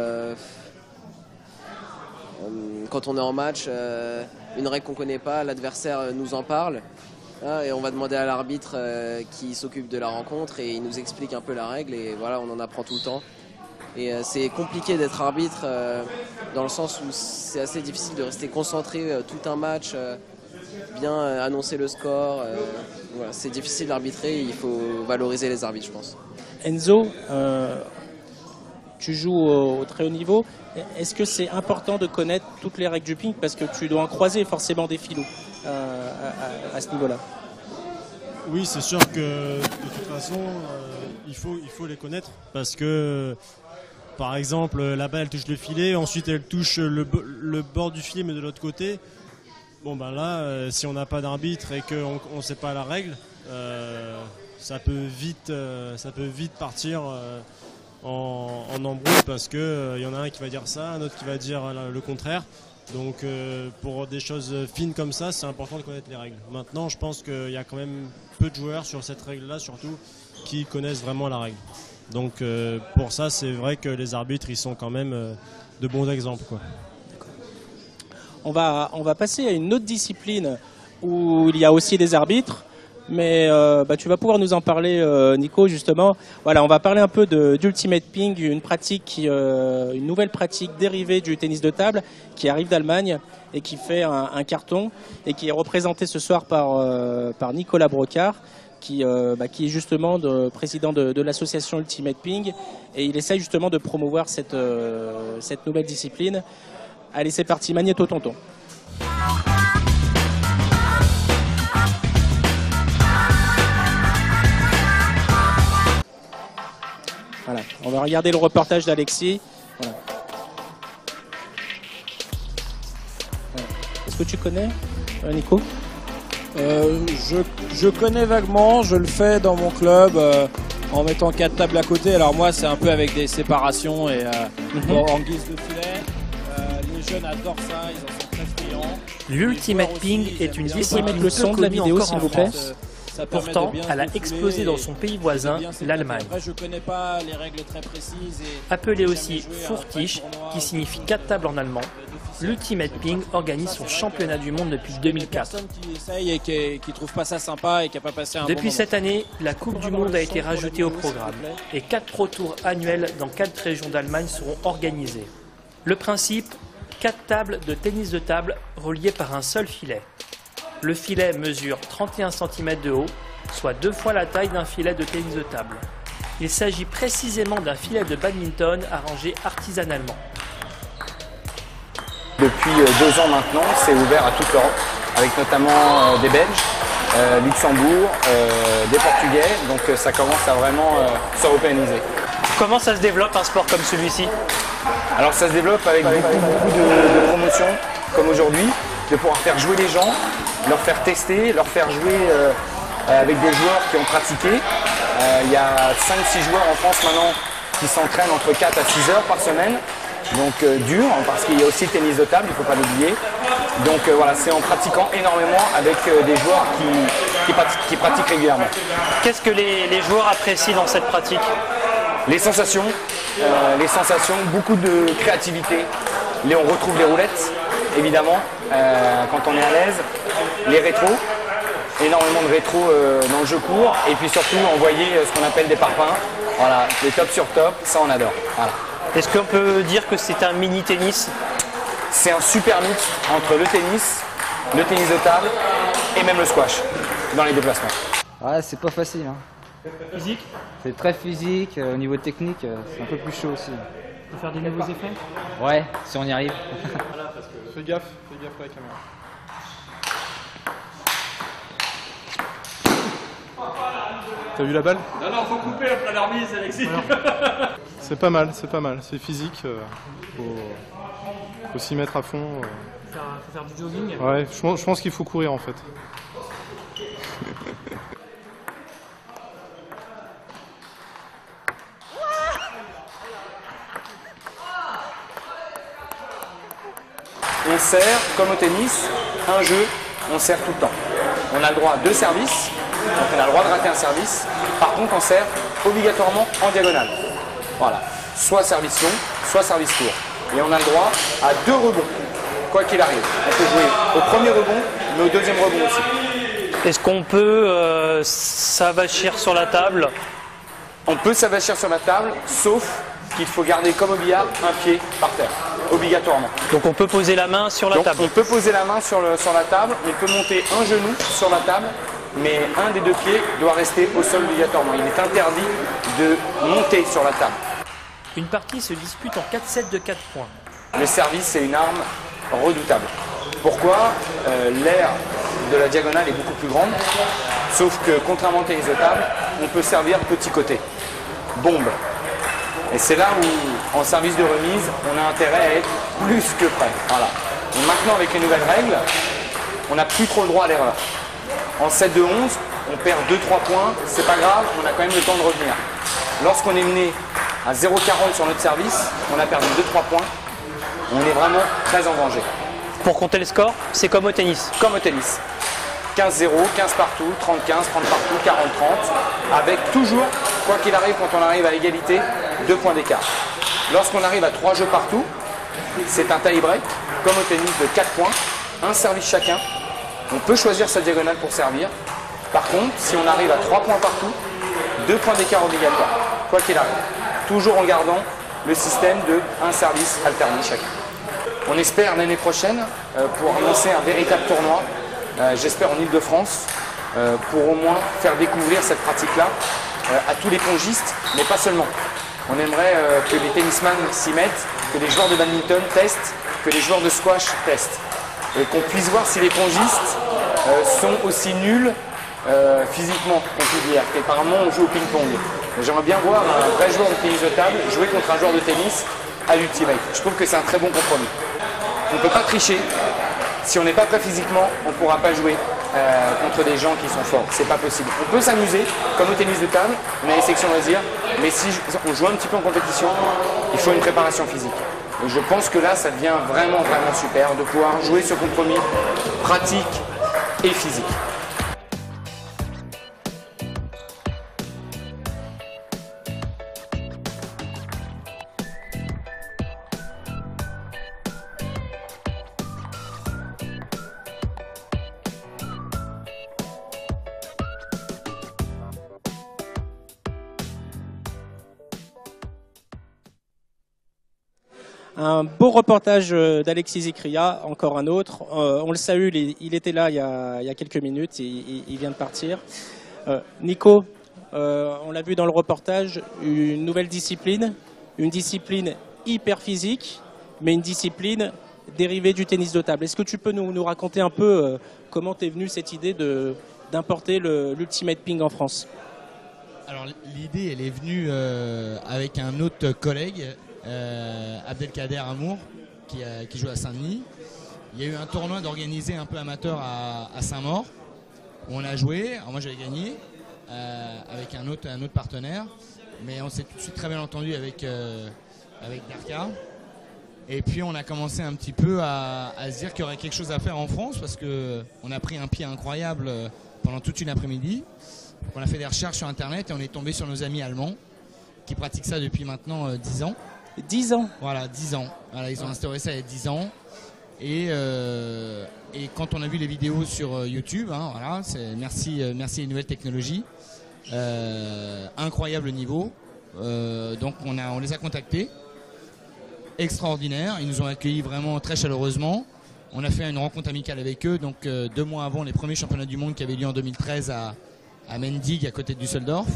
quand on est en match, une règle qu'on ne connaît pas, l'adversaire nous en parle. Et on va demander à l'arbitre qui s'occupe de la rencontre et il nous explique un peu la règle. Et voilà, on en apprend tout le temps. Et c'est compliqué d'être arbitre dans le sens où c'est assez difficile de rester concentré tout un match, bien annoncer le score. Voilà, c'est difficile d'arbitrer, il faut valoriser les arbitres, je pense. Enzo, tu joues au très haut niveau. Est-ce que c'est important de connaître toutes les règles du ping parce que tu dois en croiser forcément des filous à ce niveau-là? Oui, c'est sûr que de toute façon, il faut les connaître parce que, par exemple, la balle elle touche le filet, ensuite elle touche le bord du filet mais de l'autre côté. Bon ben là, si on n'a pas d'arbitre et qu'on ne sait pas la règle, ça peut vite partir en embrouille parce que y en a un qui va dire ça, un autre qui va dire le contraire. Donc pour des choses fines comme ça, c'est important de connaître les règles. Maintenant, je pense qu'il y a quand même peu de joueurs sur cette règle-là, surtout, qui connaissent vraiment la règle. Donc pour ça, c'est vrai que les arbitres, ils sont quand même de bons exemples, quoi. On va passer à une autre discipline où il y a aussi des arbitres. Mais tu vas pouvoir nous en parler, Nico, justement. Voilà, on va parler un peu d'Ultimate Ping, une nouvelle pratique dérivée du tennis de table qui arrive d'Allemagne et qui fait un carton et qui est représenté ce soir par Nicolas Brocard, qui est justement président de l'association Ultimate Ping, et il essaye justement de promouvoir cette nouvelle discipline. Allez, c'est parti, Magnéto Tonton. Voilà, on va regarder le reportage d'Alexis. Voilà. Est-ce que tu connais, Nico? Je connais vaguement, je le fais dans mon club en mettant 4 tables à côté. Alors moi, c'est un peu avec des séparations et en guise de filet. Les jeunes adorent ça, ils en sont très friands. L'Ultimate Ping est une discipline peu connue encore en France. Pourtant, elle a explosé dans son pays voisin, l'Allemagne. Appelée aussi Furtisch, qui signifie 4 tables en allemand, l'Ultimate Ping organise son championnat du monde depuis 2004. Depuis cette année, la Coupe du Monde a été rajoutée au programme et 4 Pro Tours annuels dans 4 régions d'Allemagne seront organisés. Le principe, 4 tables de tennis de table reliées par un seul filet. Le filet mesure 31 cm de haut, soit 2 fois la taille d'un filet de tennis de table. Il s'agit précisément d'un filet de badminton arrangé artisanalement. Depuis 2 ans maintenant, c'est ouvert à toute l'Europe, avec notamment des Belges, Luxembourg, des Portugais, donc ça commence à vraiment s'européaniser. Comment ça se développe un sport comme celui-ci? Alors ça se développe avec beaucoup de promotions, comme aujourd'hui, de pouvoir faire jouer les gens, leur faire tester, leur faire jouer avec des joueurs qui ont pratiqué. Il y a 5-6 joueurs en France maintenant qui s'entraînent entre 4 à 6 heures par semaine. Donc dur, parce qu'il y a aussi le tennis de table, il ne faut pas l'oublier. Donc voilà, c'est en pratiquant énormément avec des joueurs qui pratiquent régulièrement. Qu'est-ce que les joueurs apprécient dans cette pratique? Les sensations, beaucoup de créativité. On retrouve les roulettes, évidemment, quand on est à l'aise. Les rétros, énormément de rétros dans le jeu court. Et puis surtout, envoyer ce qu'on appelle des parpaings. Voilà, les top sur top, ça on adore. Voilà. Est-ce qu'on peut dire que c'est un mini-tennis? C'est un super mix entre le tennis de table et même le squash dans les déplacements. Ouais, c'est pas facile. Hein. Physique? C'est très physique, au niveau technique, c'est un peu plus chaud aussi. On peut faire des nouveaux effets? Ouais, si on y arrive. Fais gaffe à la caméra. T'as vu la balle? Non, faut couper après la remise, Alexis. C'est pas mal, c'est physique. Faut s'y mettre à fond. Faut faire du jogging? Ouais, je pense qu'il faut courir en fait. On sert, comme au tennis, un jeu, on sert tout le temps. On a le droit à 2 services, donc on a le droit de rater un service. Par contre, on sert obligatoirement en diagonale. Voilà, soit service long, soit service court. Et on a le droit à 2 rebonds, quoi qu'il arrive. On peut jouer au premier rebond, mais au deuxième rebond aussi. Est-ce qu'on peut s'avachir sur la table? On peut s'avachir sur la table, sauf qu'il faut garder comme au billard un pied par terre, obligatoirement. Donc on peut poser la main sur la table? On peut poser la main sur la table, on peut monter un genou sur la table, mais un des 2 pieds doit rester au sol obligatoirement. Il est interdit de monter sur la table. Une partie se dispute en 4 sets de 4 points. Le service, c'est une arme redoutable. Pourquoi? L'aire de la diagonale est beaucoup plus grande, sauf que contrairement au tennis de table, on peut servir petit côté, bombe. Et c'est là où, en service de remise, on a intérêt à être plus que prêt. Voilà. Et maintenant, avec les nouvelles règles, on n'a plus trop le droit à l'erreur. En 7 de 11, on perd 2-3 points, c'est pas grave, on a quand même le temps de revenir. Lorsqu'on est mené à 0,40 sur notre service, on a perdu 2-3 points, on est vraiment très en danger. Pour compter le score, c'est comme au tennis. Comme au tennis. 15-0, 15 partout, 30-15, 30 partout, 40-30, avec toujours, quoi qu'il arrive, quand on arrive à égalité, 2 points d'écart. Lorsqu'on arrive à 3 jeux partout, c'est un tie-break, comme au tennis, de 4 points, un service chacun. On peut choisir sa diagonale pour servir. Par contre, si on arrive à 3 points partout, 2 points d'écart obligatoire, quoi qu'il arrive. Toujours en gardant le système de un service alterné chacun. On espère l'année prochaine pour lancer un véritable tournoi, j'espère en Ile-de-France, pour au moins faire découvrir cette pratique-là à tous les pongistes, mais pas seulement. On aimerait que les tennisman s'y mettent, que les joueurs de badminton testent, que les joueurs de squash testent. Et qu'on puisse voir si les pongistes sont aussi nuls physiquement qu'on peut dire. Apparemment, on joue au ping-pong. J'aimerais bien voir un vrai joueur de tennis de table jouer contre un joueur de tennis à l'ultimate. Je trouve que c'est un très bon compromis. On ne peut pas tricher. Si on n'est pas prêt physiquement, on ne pourra pas jouer contre des gens qui sont forts. C'est pas possible. On peut s'amuser, comme au tennis de table, on a les sections loisirs, mais si on joue un petit peu en compétition, il faut une préparation physique. Et je pense que là, ça devient vraiment, vraiment super de pouvoir jouer ce compromis pratique et physique. Un beau reportage d'Alexis Zikria, encore un autre. On le salue, il était là il y a quelques minutes, il vient de partir. Nico, on l'a vu dans le reportage, une nouvelle discipline, une discipline hyper physique, mais une discipline dérivée du tennis de table. Est-ce que tu peux nous raconter un peu comment t'es venue cette idée d'importer l'Ultimate Ping en France? Alors l'idée, elle est venue avec un autre collègue, Abdelkader Amour, qui joue à Saint-Denis. Il y a eu un tournoi d'organisé un peu amateur à Saint-Maur, où on a joué. Alors moi j'avais gagné avec un autre partenaire, mais on s'est tout de suite très bien entendu avec Darka. Et puis on a commencé un petit peu à se dire qu'il y aurait quelque chose à faire en France, parce qu'on a pris un pied incroyable pendant toute une après-midi. On a fait des recherches sur internet et on est tombé sur nos amis allemands qui pratiquent ça depuis maintenant 10 ans. 10 ans. Voilà, 10 ans. Voilà, ils ont instauré ça il y a 10 ans. Et quand on a vu les vidéos sur YouTube, hein, voilà, merci les nouvelles technologies. Incroyable niveau. Donc on les a contactés. Extraordinaire. Ils nous ont accueillis vraiment très chaleureusement. On a fait une rencontre amicale avec eux. Donc 2 mois avant les premiers championnats du monde qui avaient lieu en 2013 à Mendig, à côté de Düsseldorf.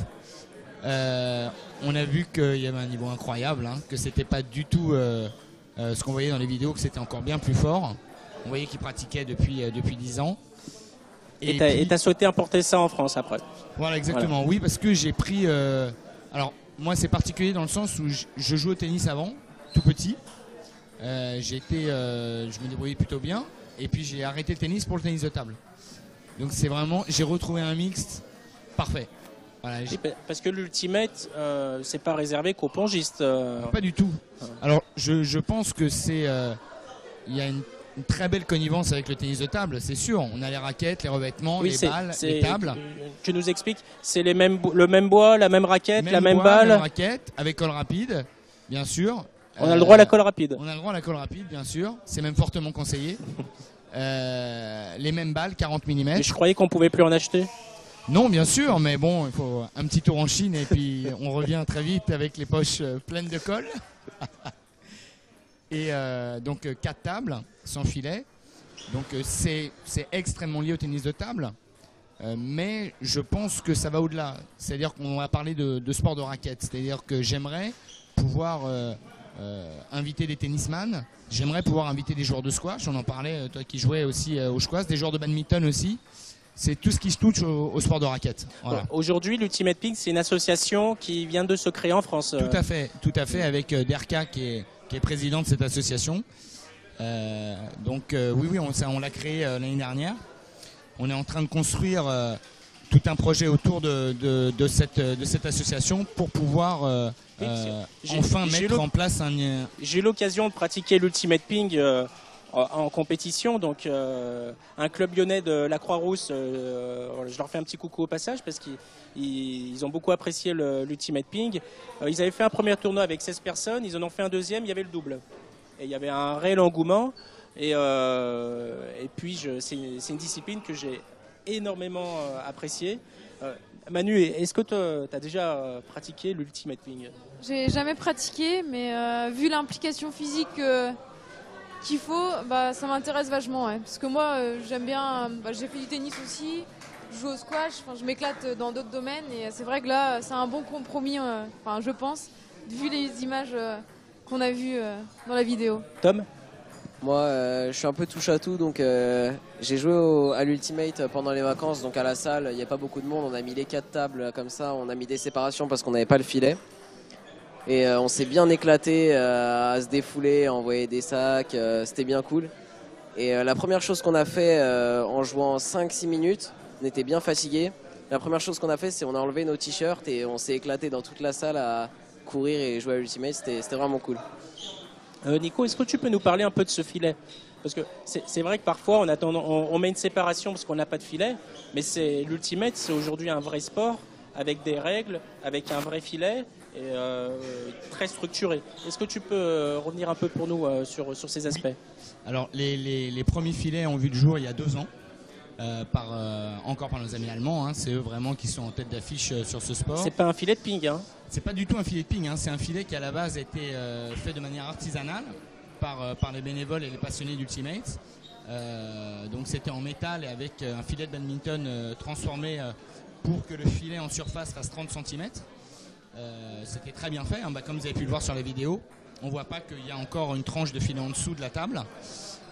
On a vu qu'il y avait un niveau incroyable, hein, que c'était pas du tout ce qu'on voyait dans les vidéos, que c'était encore bien plus fort. On voyait qu'ils pratiquaient depuis 10 ans. Et tu as souhaité importer ça en France après? Voilà, exactement. Voilà. Oui, parce que j'ai pris... alors, moi, c'est particulier dans le sens où je jouais au tennis avant, tout petit. Je me débrouillais plutôt bien. Et puis, j'ai arrêté le tennis pour le tennis de table. Donc, c'est vraiment... J'ai retrouvé un mixte parfait. Voilà, parce que l'ultimate, c'est pas réservé qu'aux pongistes. Pas du tout. Alors, je pense que il y a une très belle connivence avec le tennis de table, c'est sûr. On a les raquettes, les revêtements, les balles, les tables. Tu nous expliques, c'est le même bois, la même raquette, la même balle. Même raquette, avec colle rapide, bien sûr. On a le droit à la colle rapide. On a le droit à la colle rapide, bien sûr. C'est même fortement conseillé. Les mêmes balles, 40 mm. Mais je croyais qu'on pouvait plus en acheter. Non, bien sûr, mais bon, il faut un petit tour en Chine et puis on revient très vite avec les poches pleines de colle. Et donc 4 tables sans filet. Donc c'est extrêmement lié au tennis de table. Mais je pense que ça va au-delà. C'est-à-dire qu'on va parler de sport de raquette. C'est-à-dire que j'aimerais pouvoir inviter des tennisman. J'aimerais pouvoir inviter des joueurs de squash. On en parlait, toi qui jouais aussi au squash, des joueurs de badminton aussi. C'est tout ce qui se touche au sport de raquette. Voilà. Aujourd'hui, l'Ultimate Ping, c'est une association qui vient de se créer en France. Tout à fait, avec Derka qui est président de cette association. Oui, on l'a créé l'année dernière. On est en train de construire tout un projet autour de cette association pour pouvoir enfin mettre en place un... J'ai eu l'occasion de pratiquer l'Ultimate Ping en compétition, donc un club lyonnais de la Croix-Rousse, je leur fais un petit coucou au passage parce qu'ils ont beaucoup apprécié l'Ultimate Ping. Ils avaient fait un premier tournoi avec 16 personnes, ils en ont fait un deuxième, il y avait le double. Et il y avait un réel engouement et puis c'est une discipline que j'ai énormément appréciée. Manu, est-ce que tu as déjà pratiqué l'Ultimate Ping? J'ai jamais pratiqué, mais vu l'implication physique qu'il faut, ça m'intéresse vachement. Ouais. Parce que moi, j'aime bien. J'ai fait du tennis aussi, je joue au squash, je m'éclate dans d'autres domaines. Et c'est vrai que là, c'est un bon compromis, je pense, vu les images qu'on a vues dans la vidéo. Tom? Moi, je suis un peu touche à tout, donc j'ai joué à l'Ultimate pendant les vacances, donc à la salle, il n'y a pas beaucoup de monde, on a mis les 4 tables comme ça, on a mis des séparations parce qu'on n'avait pas le filet. Et on s'est bien éclaté à se défouler, à envoyer des sacs, c'était bien cool. Et la première chose qu'on a fait en jouant 5-6 minutes, on était bien fatigué. La première chose qu'on a fait, c'est on a enlevé nos t-shirts et on s'est éclaté dans toute la salle à courir et jouer à l'Ultimate, c'était vraiment cool. Nico, est-ce que tu peux nous parler un peu de ce filet? Parce que c'est vrai que parfois on met une séparation parce qu'on n'a pas de filet, mais l'Ultimate, c'est aujourd'hui un vrai sport avec des règles, avec un vrai filet et très structuré. Est-ce que tu peux revenir un peu pour nous sur ces aspects? Alors les premiers filets ont vu le jour il y a 2 ans, encore par nos amis allemands, hein. C'est eux vraiment qui sont en tête d'affiche sur ce sport. C'est pas un filet de ping, hein? C'est pas du tout un filet de ping, hein. C'est un filet qui à la base a été fait de manière artisanale par les bénévoles et les passionnés d'Ultimate. Donc c'était en métal et avec un filet de badminton transformé pour que le filet en surface fasse 30 cm. C'était très bien fait, hein. Comme vous avez pu le voir sur la vidéo. On voit pas qu'il y a encore une tranche de filet en dessous de la table.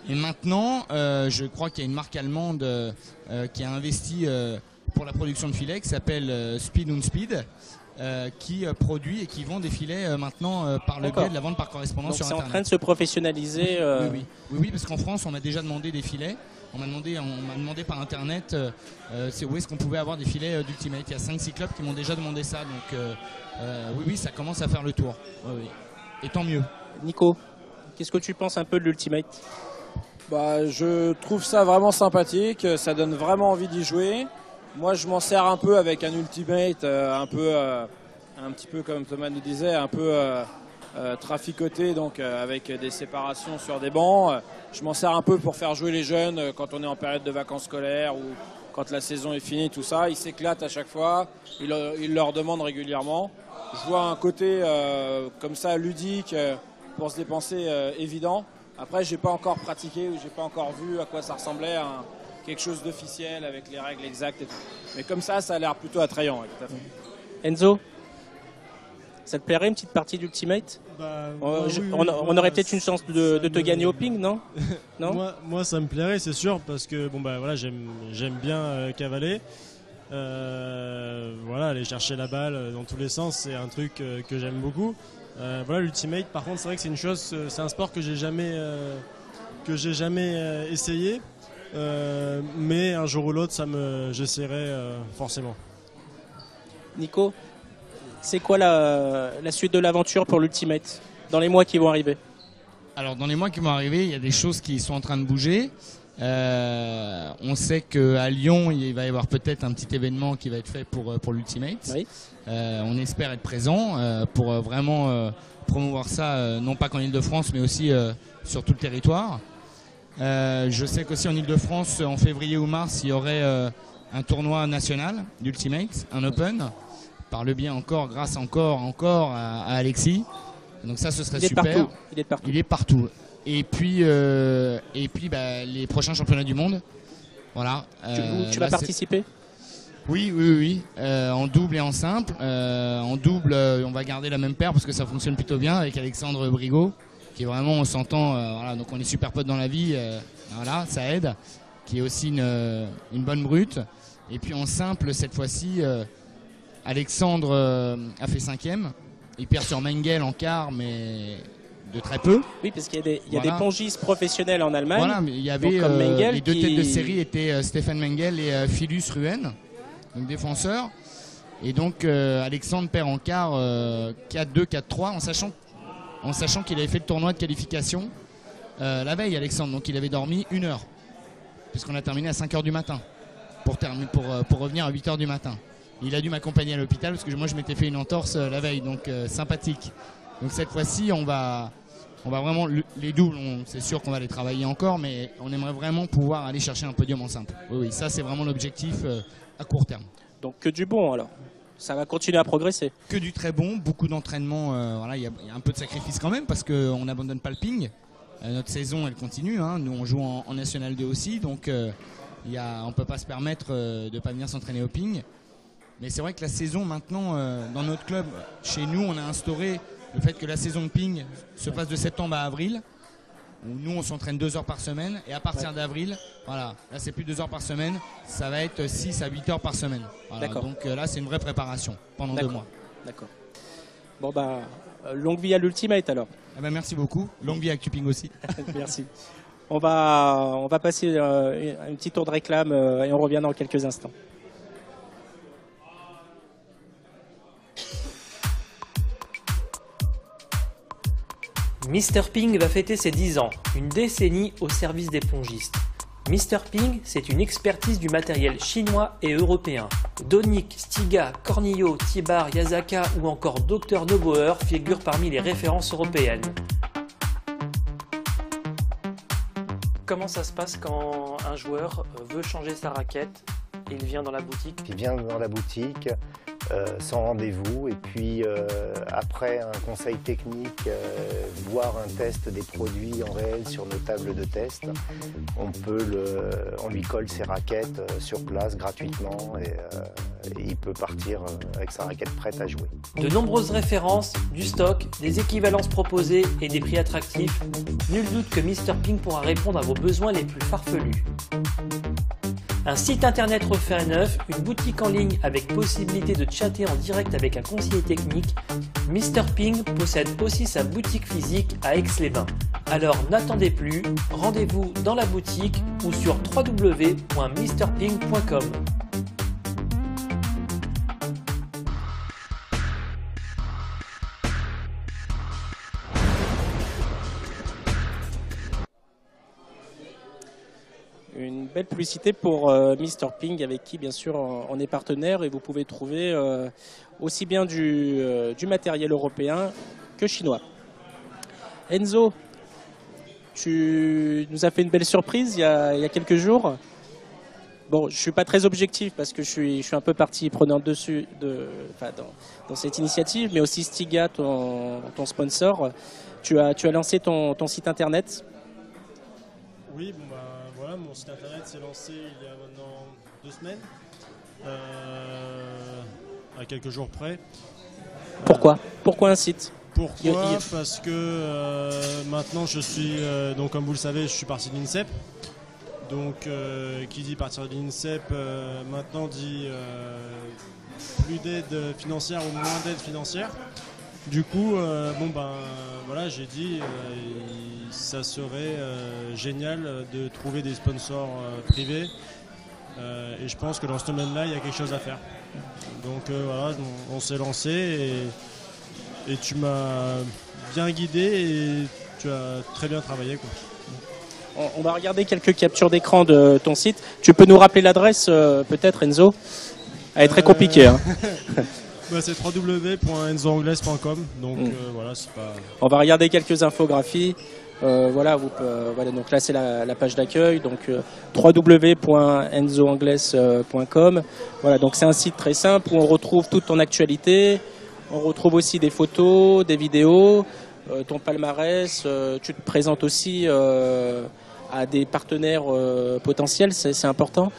Et maintenant, je crois qu'il y a une marque allemande qui a investi pour la production de filets qui s'appelle Speed & Speed. Qui produit et qui vend des filets maintenant par le biais de la vente par correspondance sur Internet. C'est en train de se professionnaliser. Oui, parce qu'en France, on m'a déjà demandé des filets. On m'a demandé par Internet où est-ce qu'on pouvait avoir des filets d'Ultimate. Il y a 5-6 clubs qui m'ont déjà demandé ça. Donc oui, ça commence à faire le tour. Oui. Et tant mieux. Nico, qu'est-ce que tu penses un peu de l'Ultimate? Je trouve ça vraiment sympathique. Ça donne vraiment envie d'y jouer. Moi, je m'en sers un peu avec un Ultimate, un petit peu comme Thomas nous disait, un peu traficoté, donc avec des séparations sur des bancs. Je m'en sers un peu pour faire jouer les jeunes quand on est en période de vacances scolaires ou quand la saison est finie, tout ça. Ils s'éclatent à chaque fois, ils leur demandent régulièrement. Je vois un côté comme ça ludique pour se dépenser évident. Après, j'ai pas encore pratiqué ou j'ai pas encore vu à quoi ça ressemblait. Quelque chose d'officiel avec les règles exactes et tout. Mais comme ça a l'air plutôt attrayant. Ouais, tout à fait. Enzo, ça te plairait une petite partie d'Ultimate? On aurait peut-être une chance de te gagner au ping, non? Non. Moi, ça me plairait, c'est sûr, parce que j'aime bien cavaler. Aller chercher la balle dans tous les sens, c'est un truc que j'aime beaucoup. L'Ultimate, par contre, c'est vrai que c'est un sport que j'ai jamais essayé. Mais un jour ou l'autre, j'essaierai forcément. Nico, c'est quoi la suite de l'aventure pour l'Ultimate dans les mois qui vont arriver? Alors dans les mois qui vont arriver, il y a des choses qui sont en train de bouger. On sait qu'à Lyon, il va y avoir peut-être un petit événement qui va être fait pour l'Ultimate. Oui. On espère être présent pour vraiment promouvoir ça, non pas qu'en Ile-de-France, mais aussi sur tout le territoire. Je sais qu'aussi en Ile-de-France, en février ou mars, il y aurait un tournoi national d'Ultimate, un Open, par le bien grâce encore à Alexis. Donc ça, ce serait super. Il est partout. Et puis les prochains championnats du monde. Voilà. Tu vas participer? Oui. En double et en simple. En double, on va garder la même paire parce que ça fonctionne plutôt bien avec Alexandre Brigaud, qui est vraiment, on s'entend, voilà, donc on est super potes dans la vie, voilà, ça aide, qui est aussi une bonne brute. Et puis en simple, cette fois-ci, Alexandre a fait 5e. Il perd sur Mengel en quart, mais de très peu. Oui, parce qu'il y a des pongistes professionnels en Allemagne. Voilà, mais il y avait les deux têtes de série étaient Stefan Mengel et Philus Ruhen, donc défenseurs. Et donc Alexandre perd en quart 4-2, 4-3, en sachant qu'il avait fait le tournoi de qualification la veille, Alexandre. Donc il avait dormi 1 heure, puisqu'on a terminé à 5 h du matin, pour revenir à 8 h du matin. Il a dû m'accompagner à l'hôpital parce que moi je m'étais fait une entorse la veille, donc sympathique. Donc cette fois-ci on va vraiment, les doubles, c'est sûr qu'on va les travailler encore, mais on aimerait vraiment pouvoir aller chercher un podium en simple. Oui, ça c'est vraiment l'objectif à court terme. Donc que du bon alors, ça va continuer à progresser. Que du très bon, beaucoup d'entraînement, voilà, il y a un peu de sacrifice quand même parce qu'on n'abandonne pas le ping. Notre saison elle continue, hein. Nous on joue en National 2 aussi, donc on ne peut pas se permettre de ne pas venir s'entraîner au ping. Mais c'est vrai que la saison maintenant, dans notre club, chez nous, on a instauré le fait que la saison de ping se passe de septembre à avril, où nous on s'entraîne 2 heures par semaine, et à partir d'avril, voilà, là c'est plus 2 heures par semaine, ça va être 6 à 8 heures par semaine. Voilà, donc là c'est une vraie préparation pendant 2 mois. D'accord. Bon bah, longue vie à l'Ultimate alors. Ah bah, merci beaucoup, longue vie à Actuping aussi. Merci. On va passer un petit tour de réclame et on revient dans quelques instants. Mr Ping va fêter ses 10 ans, une décennie au service des pongistes. Mr Ping, c'est une expertise du matériel chinois et européen. Donic, Stiga, Cornillo, Thiebar, Yasaka ou encore Dr Nobauer figurent parmi les références européennes. Comment ça se passe quand un joueur veut changer sa raquette et il vient dans la boutique? Il vient dans la boutique sans rendez-vous et puis après un conseil technique, voir un test des produits en réel sur nos tables de test, on lui colle ses raquettes sur place gratuitement et il peut partir avec sa raquette prête à jouer. De nombreuses références, du stock, des équivalences proposées et des prix attractifs, nul doute que Mr Ping pourra répondre à vos besoins les plus farfelus. Un site internet refait à neuf, une boutique en ligne avec possibilité de chatter en direct avec un conseiller technique, Mr Ping possède aussi sa boutique physique à Aix-les-Bains. Alors n'attendez plus, rendez-vous dans la boutique ou sur www.mrping.com. Une belle publicité pour Mr Ping, avec qui bien sûr on est partenaire, et vous pouvez trouver aussi bien du matériel européen que chinois. Enzo, tu nous as fait une belle surprise il y a quelques jours. Bon, je suis pas très objectif parce que je suis un peu partie prenante dessus dans cette initiative, mais aussi Stiga, ton sponsor. Tu as lancé ton site internet. Oui, bon bah voilà, mon site internet s'est lancé il y a maintenant 2 semaines, à quelques jours près. Pourquoi un site? Pourquoi? Parce que maintenant je suis, donc comme vous le savez, je suis parti de l'INSEP. Donc qui dit partir de l'INSEP maintenant dit plus d'aide financière ou moins d'aide financière. Du coup, bon ben voilà, j'ai dit ça serait génial de trouver des sponsors privés et je pense que dans ce domaine-là, il y a quelque chose à faire. Donc voilà, on s'est lancé et tu m'as bien guidé et tu as très bien travaillé, quoi. On va regarder quelques captures d'écran de ton site. Tu peux nous rappeler l'adresse peut-être, Enzo? Elle est très compliquée. Hein. Bah, c'est www.enzoanglaise.com, donc voilà, c'est pas... On va regarder quelques infographies. Voilà, voilà, donc là c'est la page d'accueil, donc www.enzoanglaise.com. Voilà, donc c'est un site très simple où on retrouve toute ton actualité. On retrouve aussi des photos, des vidéos, ton palmarès. Tu te présentes aussi à des partenaires potentiels, c'est important.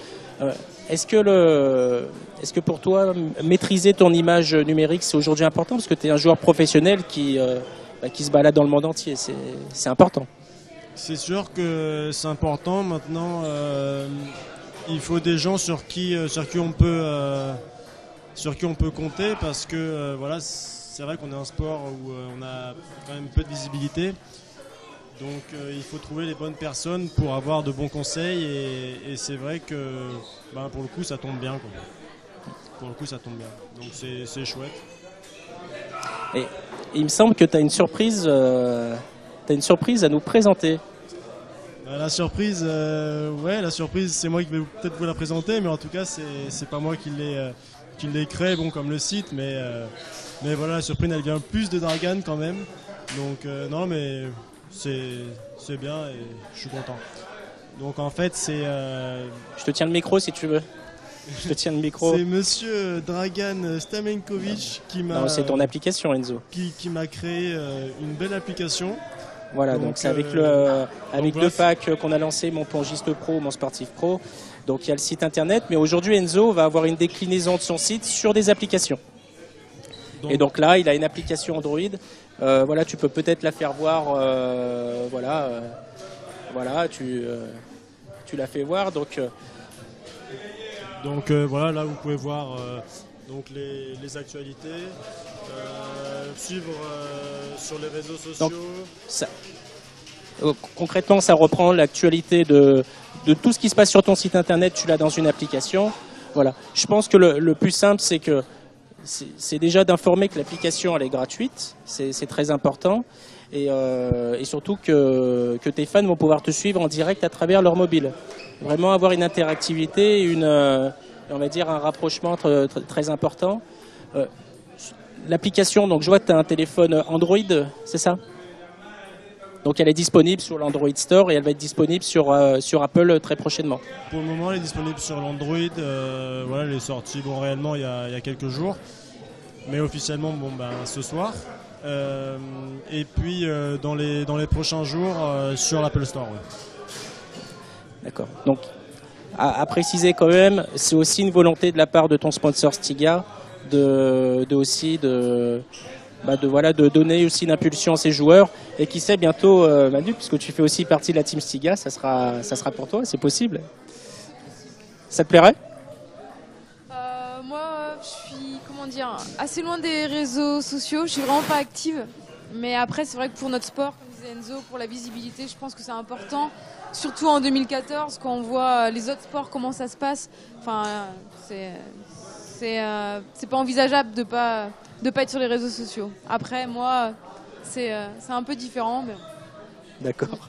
est-ce que pour toi, maîtriser ton image numérique, c'est aujourd'hui important? Parce que tu es un joueur professionnel qui se balade dans le monde entier. C'est important. C'est sûr que c'est important. Maintenant, il faut des gens sur qui on peut compter, parce que voilà, c'est vrai qu'on est un sport où on a quand même peu de visibilité. Donc il faut trouver les bonnes personnes pour avoir de bons conseils, et c'est vrai que pour le coup ça tombe bien, quoi. Pour le coup ça tombe bien. Donc c'est chouette. Et il me semble que tu as une surprise à nous présenter. La surprise, la surprise, c'est moi qui vais peut-être vous la présenter, mais en tout cas c'est pas moi qui l'ai créé, bon, comme le site, mais voilà, la surprise elle vient plus de Dragan quand même. Donc non, mais c'est bien et je suis content. Donc en fait c'est... Je te tiens le micro si tu veux. Je te tiens le micro. C'est monsieur Dragan Stamenkovic qui m'a... Non, c'est ton application, Enzo. Qui m'a créé une belle application. Voilà, donc c'est avec le pack qu'on a lancé, mon plongiste pro, mon sportif pro. Donc il y a le site internet, mais aujourd'hui Enzo va avoir une déclinaison de son site sur des applications. Et donc là, il a une application Android. Voilà, tu peux peut-être la faire voir. Voilà, tu la fais voir. Donc voilà, là vous pouvez voir donc les actualités, suivre sur les réseaux sociaux. Donc, concrètement, ça reprend l'actualité de tout ce qui se passe sur ton site internet. Tu l'as dans une application. Voilà. Je pense que le plus simple, c'est que c'est déjà d'informer que l'application elle est gratuite. C'est très important. Et surtout que tes fans vont pouvoir te suivre en direct à travers leur mobile. Vraiment avoir une interactivité, on va dire un rapprochement très important. L'application, donc je vois que tu as un téléphone Android, c'est ça? Donc elle est disponible sur l'Android Store et elle va être disponible sur Apple très prochainement. Pour le moment, elle est disponible sur l'Android. Voilà, elle est sortie réellement il y a quelques jours, mais officiellement ce soir. Et puis dans les prochains jours sur l'Apple Store. Oui. D'accord. Donc à préciser quand même, c'est aussi une volonté de la part de ton sponsor Stiga de donner aussi une impulsion à ses joueurs, et qui sait bientôt, Manu, puisque tu fais aussi partie de la team Stiga, ça sera pour toi, c'est possible. Ça te plairait? Moi, je suis assez loin des réseaux sociaux, je suis vraiment pas active, mais après c'est vrai que pour notre sport, comme disait Enzo, pour la visibilité, je pense que c'est important, surtout en 2014 quand on voit les autres sports comment ça se passe. Enfin, c'est pas envisageable de pas être sur les réseaux sociaux. Après, moi, c'est un peu différent. Mais... D'accord.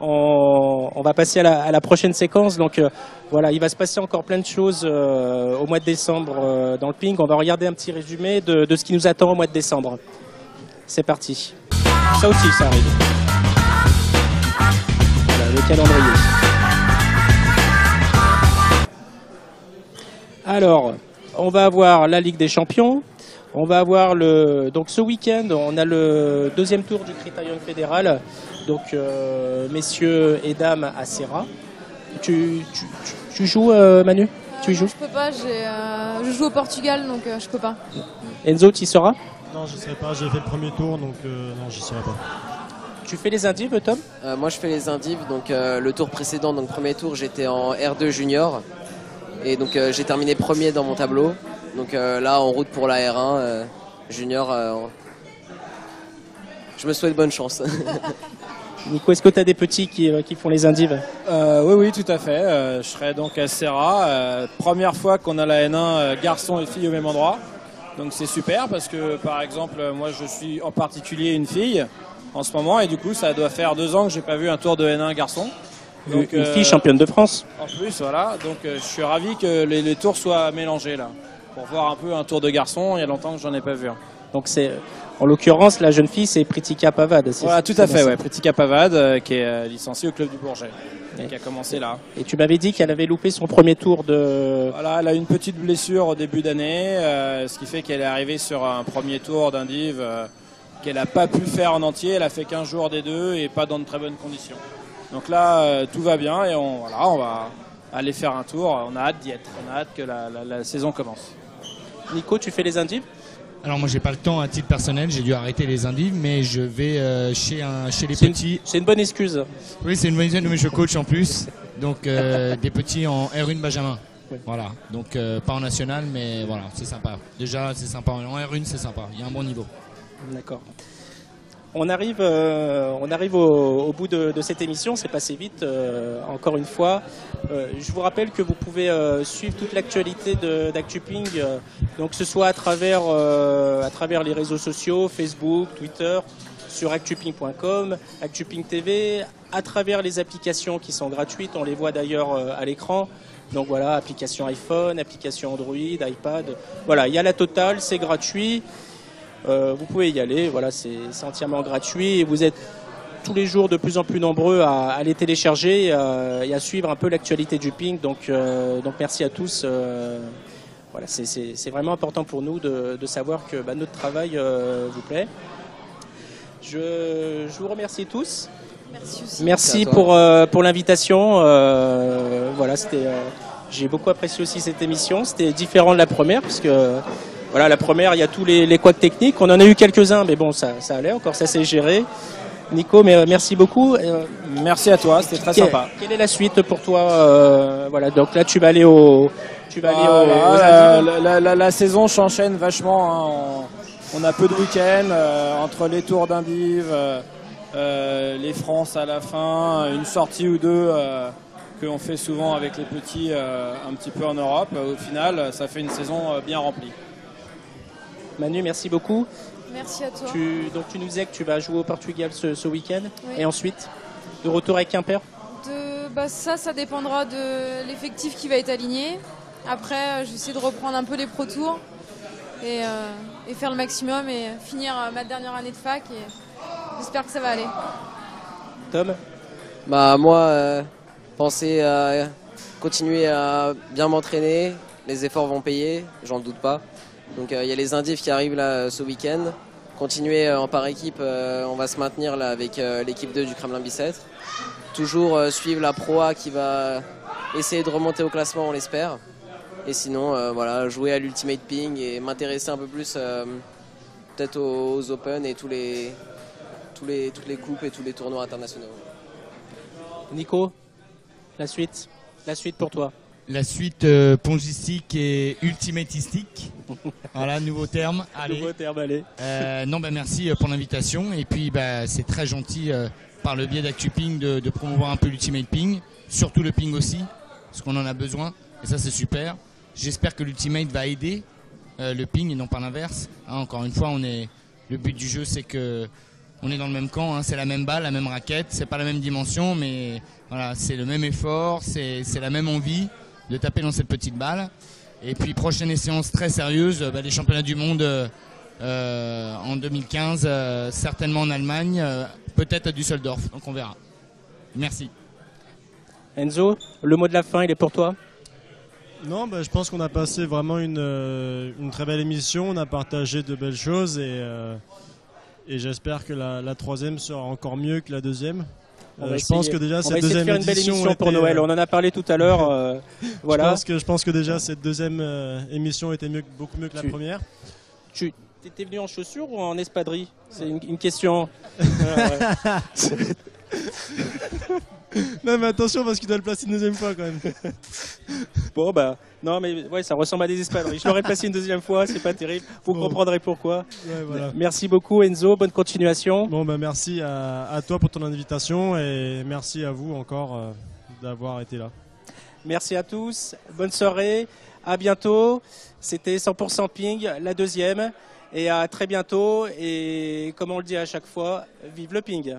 On va passer à la prochaine séquence. Donc voilà, il va se passer encore plein de choses au mois de décembre dans le ping. On va regarder un petit résumé de ce qui nous attend au mois de décembre. C'est parti. Ça aussi, ça arrive. Voilà, le calendrier. Alors, on va avoir la Ligue des Champions. On va avoir donc ce week-end, on a le deuxième tour du Critérium fédéral. Donc messieurs et dames à Serra. Tu joues, Manu? Tu y joues? Je peux pas. Je joue au Portugal, donc je peux pas. Enzo, tu y seras? Non, je serai pas. J'ai fait le premier tour, donc non, j'y serai pas. Tu fais les indives, Tom? Moi, je fais les indives. Donc le tour précédent, donc premier tour, j'étais en R2 junior. Et donc j'ai terminé premier dans mon tableau. Donc là, en route pour la R1 junior. Je me souhaite bonne chance. Nico, est-ce que tu as des petits qui font les indives? Oui, tout à fait. Je serai donc à Serra. Première fois qu'on a la N1 garçons et filles au même endroit. Donc c'est super parce que, par exemple, moi je suis en particulier une fille en ce moment. Et du coup, ça doit faire 2 ans que j'ai pas vu un tour de N1 garçon. Donc, une fille championne de France. En plus, voilà. Donc je suis ravi que les tours soient mélangés là. Pour voir un peu un tour de garçon, il y a longtemps que j'en ai pas vu. Donc c'est, en l'occurrence, la jeune fille, c'est Pritika Pavad. Voilà, tout à fait, ouais. Pritika Pavad, qui est licenciée au club du Bourget, qui a commencé là. Et tu m'avais dit qu'elle avait loupé son premier tour de... Voilà, elle a une petite blessure au début d'année, ce qui fait qu'elle est arrivée sur un premier tour d'indive qu'elle n'a pas pu faire en entier. Elle a fait 15 jours des deux et pas dans de très bonnes conditions. Donc là, tout va bien et on aller faire un tour. On a hâte d'y être. On a hâte que la saison commence. Nico, tu fais les indives? Alors moi j'ai pas le temps à titre personnel, j'ai dû arrêter les indives, mais je vais chez les petits. C'est une bonne excuse. Oui, c'est une bonne excuse, mais je coach en plus, donc des petits en R1 Benjamin. Oui. Voilà, donc pas en national, mais voilà, c'est sympa. Déjà c'est sympa, en R1 c'est sympa, il y a un bon niveau. D'accord. On arrive au bout de cette émission, c'est passé vite, encore une fois. Je vous rappelle que vous pouvez suivre toute l'actualité d'ActuPing, donc que ce soit à travers les réseaux sociaux, Facebook, Twitter, sur actuping.com, ActuPing TV, à travers les applications qui sont gratuites, on les voit d'ailleurs à l'écran. Donc voilà, application iPhone, application Android, iPad, voilà, il y a la totale, c'est gratuit. Vous pouvez y aller, voilà, c'est entièrement gratuit et vous êtes tous les jours de plus en plus nombreux à les télécharger et à suivre un peu l'actualité du ping. Donc merci à tous. Voilà, c'est vraiment important pour nous de savoir que notre travail vous plaît. Je vous remercie tous. Merci aussi. Merci pour l'invitation. Voilà, j'ai beaucoup apprécié aussi cette émission. C'était différent de la première puisque voilà, la première, il y a tous les couacs techniques. On en a eu quelques-uns, mais bon, ça allait encore, ça s'est géré. Nico, merci beaucoup. Merci à toi, c'était très sympa. Quelle est la suite pour toi? Voilà, donc là, tu vas aller aux la saison s'enchaîne vachement. Hein. On a peu de week-ends entre les tours d'indives, les France à la fin, une sortie ou deux qu'on fait souvent avec les petits un petit peu en Europe. Au final, ça fait une saison bien remplie. Manu, merci beaucoup. Merci à toi. Donc tu nous disais que tu vas jouer au Portugal ce week-end. Oui. Et ensuite, de retour avec Quimper? Ça dépendra de l'effectif qui va être aligné. Après, je vais essayer de reprendre un peu les Pro Tours et faire le maximum et finir ma dernière année de fac. Et j'espère que ça va aller. Tom? Moi, pensez à continuer à bien m'entraîner. Les efforts vont payer, j'en doute pas. Donc il y a les indives qui arrivent là ce week-end. Continuer par équipe, on va se maintenir là avec l'équipe 2 du Kremlin-Bicêtre. Toujours suivre la Pro A qui va essayer de remonter au classement, on l'espère. Et sinon, voilà, jouer à l'Ultimate Ping et m'intéresser un peu plus peut-être aux Open et toutes les coupes et tous les tournois internationaux. Nico, la suite pour toi? La suite pongistique et ultimatistique. Voilà, nouveau terme. Allez. Nouveau terme, allez. Merci pour l'invitation. Et puis, c'est très gentil par le biais d'ActuPing de promouvoir un peu l'Ultimate Ping. Surtout le ping aussi, parce qu'on en a besoin. Et ça, c'est super. J'espère que l'Ultimate va aider le ping et non pas l'inverse. Encore une fois, le but du jeu, c'est que on est dans le même camp. Hein. C'est la même balle, la même raquette. C'est pas la même dimension, mais voilà, c'est le même effort, c'est la même envie de taper dans cette petite balle. Et puis prochaine séance très sérieuse, les championnats du monde en 2015, certainement en Allemagne, peut-être à Düsseldorf, donc on verra. Merci. Enzo, le mot de la fin, il est pour toi? Non, je pense qu'on a passé vraiment une très belle émission, on a partagé de belles choses et j'espère que la troisième sera encore mieux que la deuxième. Je pense que déjà cette deuxième faire une belle émission pour Noël. On en a parlé tout à l'heure. Voilà. Je pense que déjà cette deuxième émission était beaucoup mieux que la première. Tu étais venu en chaussures ou en espadrille? C'est une question. Non mais attention parce qu'il doit le placer une deuxième fois quand même. Bon non mais ouais, ça ressemble à des espadrilles. Je l'aurais placé une deuxième fois, c'est pas terrible. Vous comprendrez pourquoi. Ouais, voilà. Merci beaucoup Enzo, bonne continuation. Bon merci à toi pour ton invitation et merci à vous encore d'avoir été là. Merci à tous, bonne soirée, à bientôt. C'était 100% Ping, la deuxième. Et à très bientôt et comme on le dit à chaque fois, vive le ping.